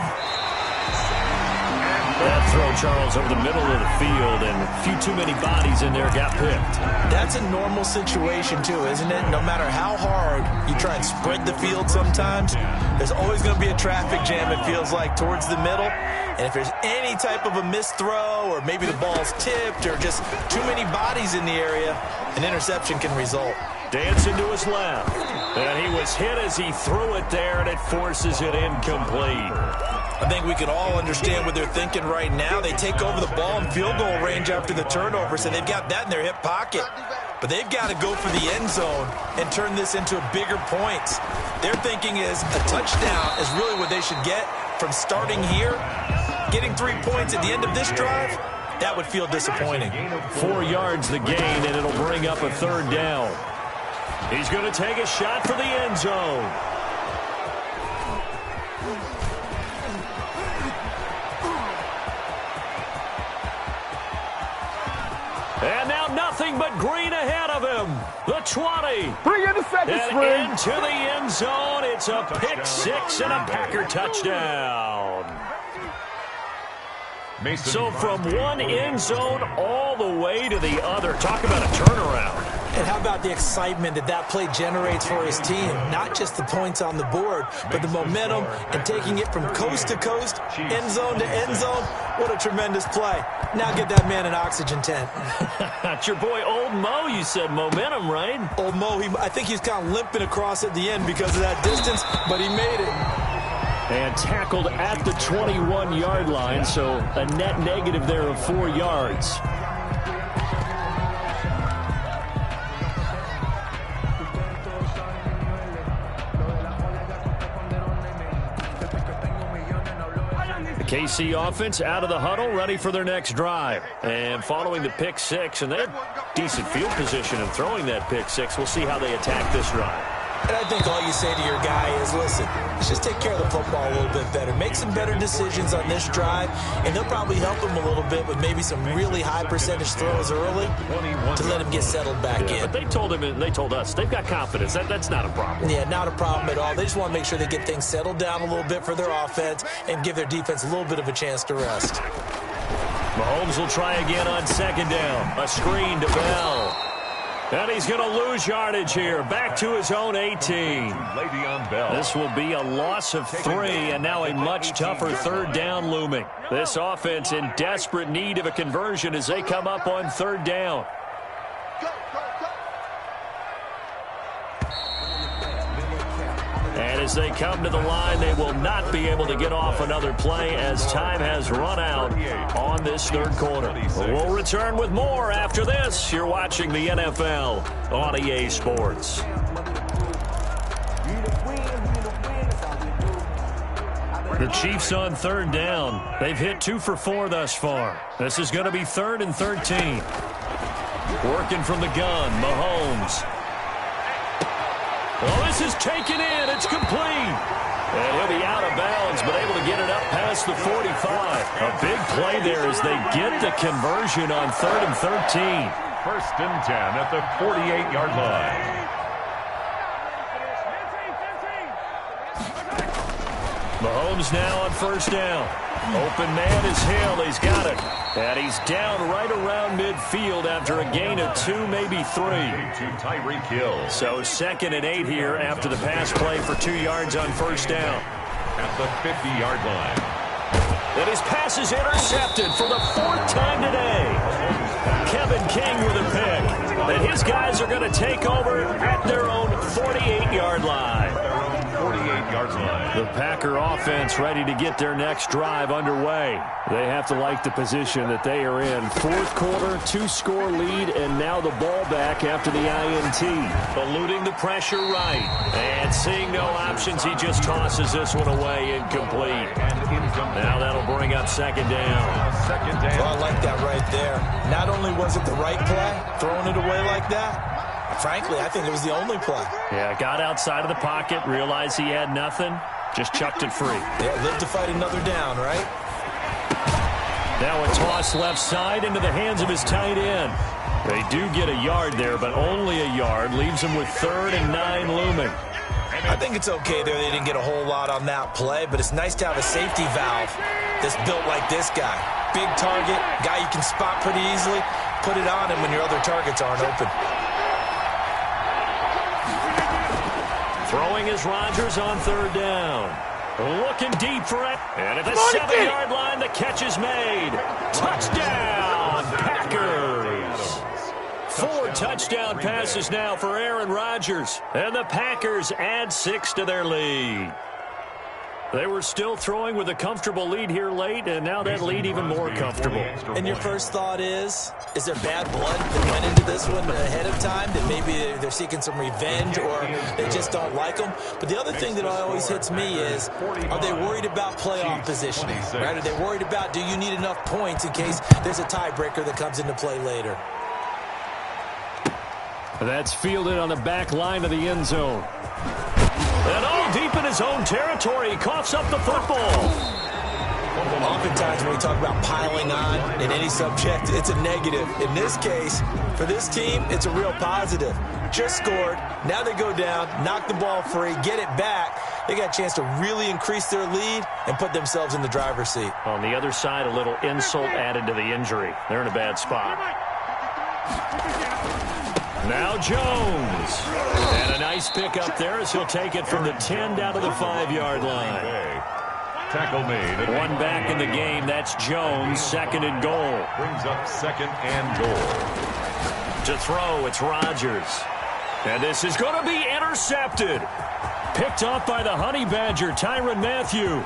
That throw, Charles, over the middle of the field, and a few too many bodies in there got picked. That's a normal situation, too, isn't it? No matter how hard you try and spread the field sometimes, there's always going to be a traffic jam, it feels like, towards the middle. And if there's any type of a missed throw or maybe the ball's tipped or just too many bodies in the area, an interception can result. Dancing to his left. And he was hit as he threw it there, and it forces it incomplete. I think we can all understand what they're thinking right now. They take over the ball in field goal range after the turnover, so they've got that in their hip pocket. But they've got to go for the end zone and turn this into bigger points. Their thinking is a touchdown is really what they should get from starting here. Getting 3 points at the end of this drive, that would feel disappointing. 4 yards the gain, and it'll bring up a 3rd down. He's going to take a shot for the end zone. And now nothing but green ahead of him. The 20. Bring in the second string. And into the end zone. It's a pick 6 and a Packer touchdown. So from one end zone all the way to the other. Talk about a turnaround. And how about the excitement that play generates for his team? Not just the points on the board, but the momentum and taking it from coast to coast, end zone to end zone. What a tremendous play. Now get that man an oxygen tent. That's your boy Old Mo. You said momentum, right? Old Mo, I think he's kind of limping across at the end because of that distance, but he made it. And tackled at the 21-yard line, so a net negative there of 4 yards. KC offense out of the huddle, ready for their next drive. And following the pick six, and they had decent field position in throwing that pick six. We'll see how they attack this drive. And I think all you say to your guy is, listen, let's just take care of the football a little bit better. Make some better decisions on this drive, and they'll probably help him a little bit with maybe some really high percentage throws early to let him get settled back in. But they told him, and they told us, they've got confidence. That's not a problem. Yeah, not a problem at all. They just want to make sure they get things settled down a little bit for their offense and give their defense a little bit of a chance to rest. Mahomes will try again on second down. A screen to Bell. And he's going to lose yardage here. Back to his own 18. This will be a loss of 3, and now a much tougher third down looming. This offense in desperate need of a conversion as they come up on third down. And as they come to the line, they will not be able to get off another play as time has run out on this third quarter. We'll return with more after this. You're watching the NFL on EA Sports. The Chiefs on third down. They've hit 2 for 4 thus far. This is going to be 3rd and 13. Working from the gun, Mahomes. Well, this is taken in. It's complete. And he'll be out of bounds, but able to get it up past the 45. A big play there as they get the conversion on 3rd and 13. 1st and 10 at the 48-yard line. Mahomes now on 1st down. Open man is Hill. He's got it. And he's down right around midfield after a gain of 2, maybe 3. To Tyreek Hill. So 2nd and 8 here after the pass play for 2 yards on 1st down. At the 50-yard line. And his pass is intercepted for the 4th time today. Kevin King with a pick. And his guys are going to take over at their own 48-yard line. The Packer offense ready to get their next drive underway. They have to like the position that they are in. 4th quarter, 2-score lead, and now the ball back after the INT. Eluding the pressure right. And seeing no options, he just tosses this one away incomplete. Now that'll bring up 2nd down. Well, I like that right there. Not only was it the right play, throwing it away like that, frankly, I think it was the only play. Yeah, got outside of the pocket, realized he had nothing, just chucked it free. Yeah, live to fight another down, right? Now a toss left side into the hands of his tight end. They do get a yard there, but only a yard. Leaves him with 3rd and 9 looming. I think it's okay there. They didn't get a whole lot on that play, but it's nice to have a safety valve that's built like this guy. Big target, guy you can spot pretty easily. Put it on him when your other targets aren't open. Throwing is Rodgers on 3rd down. Looking deep for it. And at the 7-yard line, the catch is made. Touchdown, Packers. 4 touchdown passes now for Aaron Rodgers. And the Packers add 6 to their lead. They were still throwing with a comfortable lead here late, and now that lead even more comfortable. And your first thought is there bad blood that went into this one ahead of time, that maybe they're seeking some revenge or they just don't like them? But the other thing that always hits me is, are they worried about playoff positioning? Right? Are they worried about, do you need enough points in case there's a tiebreaker that comes into play later? That's fielded on the back line of the end zone. And deep in his own territory, he coughs up the football. Oftentimes when we talk about piling on in any subject, it's a negative. In this case, for this team, it's a real positive. Just scored. Now they go down, knock the ball free, get it back. They got a chance to really increase their lead and put themselves in the driver's seat. On the other side, a little insult added to the injury. They're in a bad spot. Now Jones. And a nice pick up there as he'll take it from the 10 down to the 5-yard line. Tackle made. One back in the game. That's Jones. Second and goal. Brings up second and goal. To throw, it's Rodgers. And this is going to be intercepted. Picked off by the Honey Badger, Tyrann Mathieu.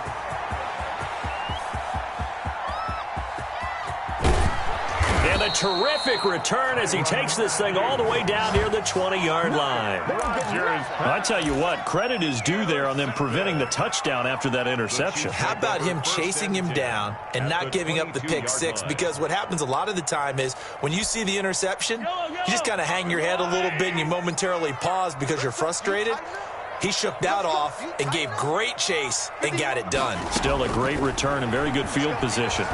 And a terrific return as he takes this thing all the way down near the 20-yard line. I tell you what, credit is due there on them preventing the touchdown after that interception. How about him chasing him down and not giving up the pick six? Because what happens a lot of the time is when you see the interception, you just kind of hang your head a little bit and you momentarily pause because you're frustrated. He shook that off and gave great chase and got it done. Still a great return and very good field position.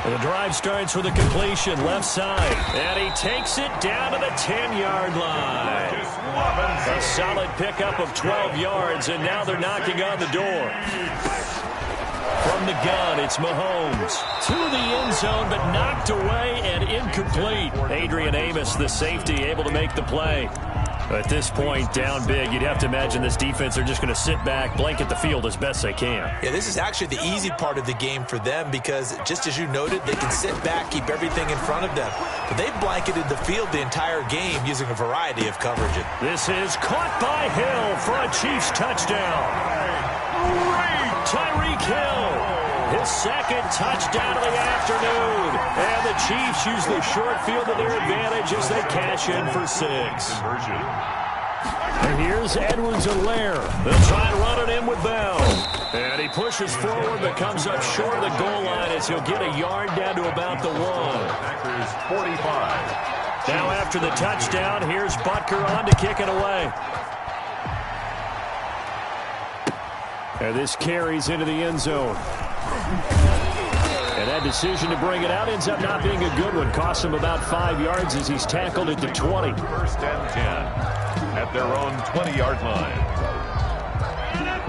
The drive starts with a completion left side, and he takes it down to the 10-yard line. A solid pickup of 12 yards, and now they're knocking on the door. From the gun, it's Mahomes to the end zone, but knocked away and incomplete. Adrian Amos, the safety, able to make the play. At this point, down big, you'd have to imagine this defense are just going to sit back, blanket the field as best they can. Yeah, this is actually the easy part of the game for them because, just as you noted, they can sit back, keep everything in front of them. But they've blanketed the field the entire game using a variety of coverages. This is caught by Hill for a Chiefs touchdown. Tyreek Hill. His second touchdown of the afternoon. And the Chiefs use the short field to their advantage as they cash in for 6. And here's Edwards-Helaire. They'll try and run it in with Bell. And he pushes forward but comes up short of the goal line as he'll get a yard down to about the 1. Packers 45. Now after the touchdown, here's Butker on to kick it away. And this carries into the end zone. And that decision to bring it out ends up not being a good one. Costs him about 5 yards as he's tackled at the 20. First and 10 at their own 20-yard line.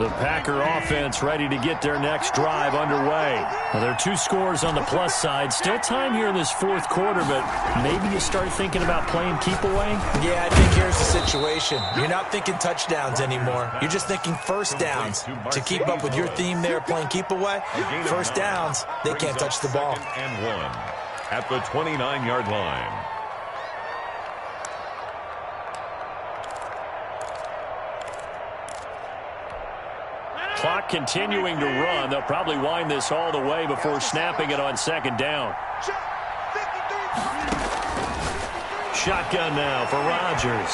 The Packer offense ready to get their next drive underway. Well, there are 2 scores on the plus side. Still time here in this fourth quarter, but maybe you start thinking about playing keep away? Yeah, I think here's the situation. You're not thinking touchdowns anymore. You're just thinking first downs. To keep up with your theme there, playing keep away, first downs, they can't touch the ball. And 1 at the 29-yard line. Clock continuing to run. They'll probably wind this all the way before snapping it on second down. Shotgun now for Rodgers.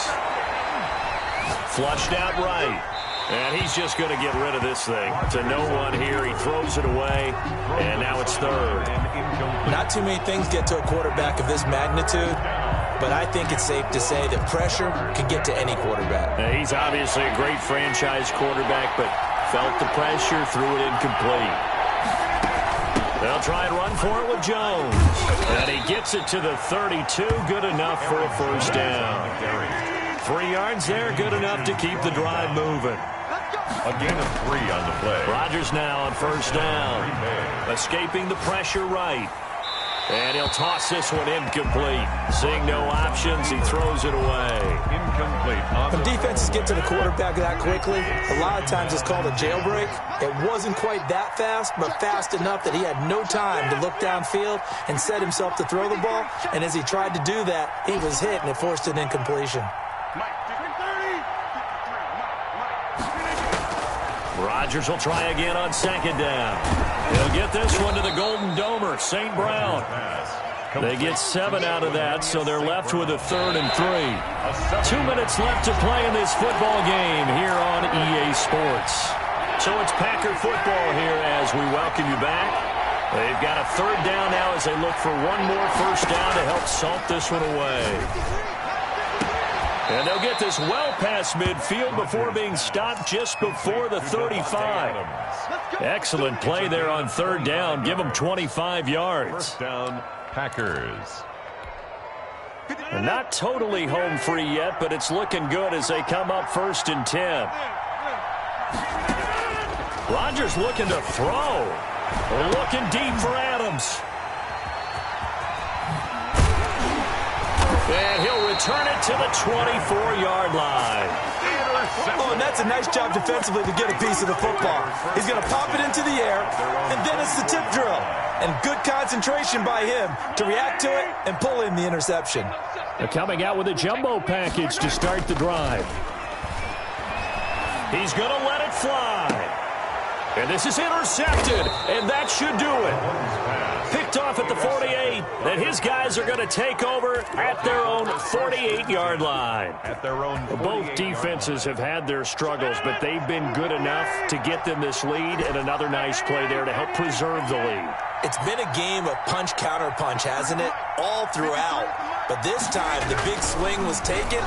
Flushed out right. And he's just going to get rid of this thing. To no one here. He throws it away. And now it's third. Not too many things get to a quarterback of this magnitude. But I think it's safe to say that pressure can get to any quarterback. Now, he's obviously a great franchise quarterback, but felt the pressure, threw it incomplete. They'll try and run for it with Jones. And he gets it to the 32. Good enough for a first down. 3 yards there, good enough to keep the drive moving. A gain of 3 on the play. Rodgers now on first down. Escaping the pressure right. And he'll toss this one incomplete. Seeing no options, he throws it away. Incomplete. When defenses get to the quarterback that quickly, a lot of times it's called a jailbreak. It wasn't quite that fast, but fast enough that he had no time to look downfield and set himself to throw the ball. And as he tried to do that, he was hit, and it forced an incompletion. Rodgers will try again on second down. He'll get this one to the Golden Domer, St. Brown. They get 7 out of that, so they're left with a 3rd and 3. 2 minutes left to play in this football game here on EA Sports. So it's Packer football here as we welcome you back. They've got a 3rd down now as they look for one more first down to help salt this one away. And they'll get this well past midfield before being stopped just before the 35. Excellent play there on 3rd down. Give them 25 yards. First down, Packers. And not totally home free yet, but it's looking good as they come up 1st and 10. Rodgers looking to throw. Looking deep for Adams. And he'll return it to the 24-yard line. Oh, and that's a nice job defensively to get a piece of the football. He's going to pop it into the air, and then it's the tip drill. And good concentration by him to react to it and pull in the interception. They're coming out with a jumbo package to start the drive. He's going to let it fly. And this is intercepted, and that should do it. Picked off at the 48, and his guys are going to take over at their own 48-yard line. Both defenses have had their struggles, but they've been good enough to get them this lead, and another nice play there to help preserve the lead. It's been a game of punch-counter-punch, hasn't it? All throughout. But this time, the big swing was taken,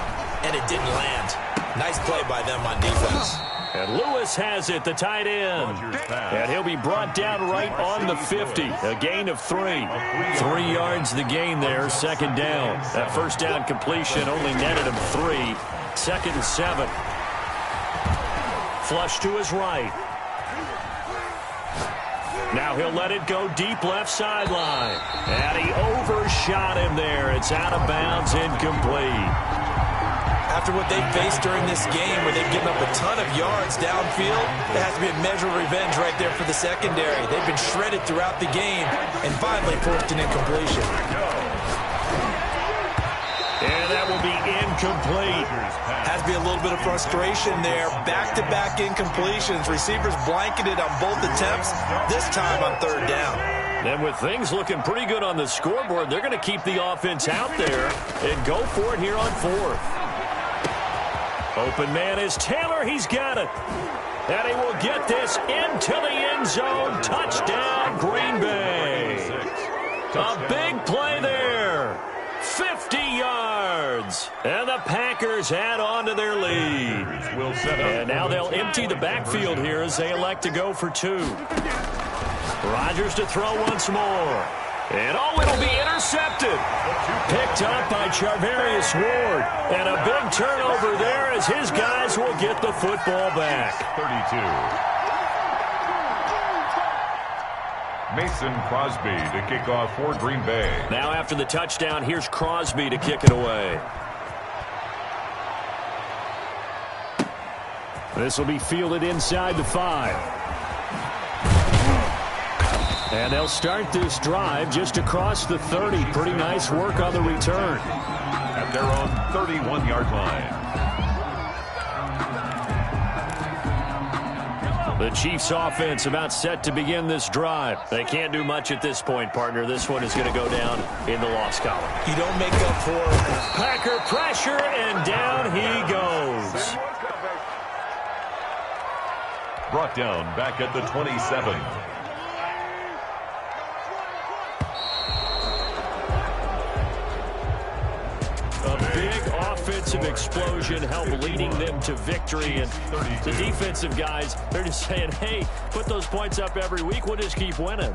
and it didn't land. Nice play by them on defense. And Lewis has it, the tight end. And he'll be brought down right on the 50. A gain of 3. 3 yards the gain there, second down. That first down completion only netted him 3. 2nd and 7. Flush to his right. Now he'll let it go deep left sideline. And he overshot him there. It's out of bounds, incomplete. After what they've faced during this game where they've given up a ton of yards downfield, there has to be a measure of revenge right there for the secondary. They've been shredded throughout the game and finally forced an incompletion. And that will be incomplete. Has to be a little bit of frustration there. Back-to-back incompletions. Receivers blanketed on both attempts, this time on 3rd down. And with things looking pretty good on the scoreboard, they're going to keep the offense out there and go for it here on 4th. Open man is Taylor. He's got it. And he will get this into the end zone. Touchdown, Green Bay. A big play there. 50 yards. And the Packers add on to their lead. And now they'll empty the backfield here as they elect to go for 2. Rodgers to throw once more. And it'll be intercepted. Picked up by Charvarius Ward. And a big turnover there as his guys will get the football back. 32. Mason Crosby to kick off for Green Bay. Now after the touchdown, here's Crosby to kick it away. This will be fielded inside the 5. And they'll start this drive just across the 30. Pretty nice work on the return. At their own 31-yard line. The Chiefs offense about set to begin this drive. They can't do much at this point, partner. This one is going to go down in the loss column. You don't make up for it. Packer pressure, and down he goes. Brought down back at the 27. Offensive explosion helped leading them to victory, and the defensive guys, they're just saying, hey, put those points up every week, we'll just keep winning.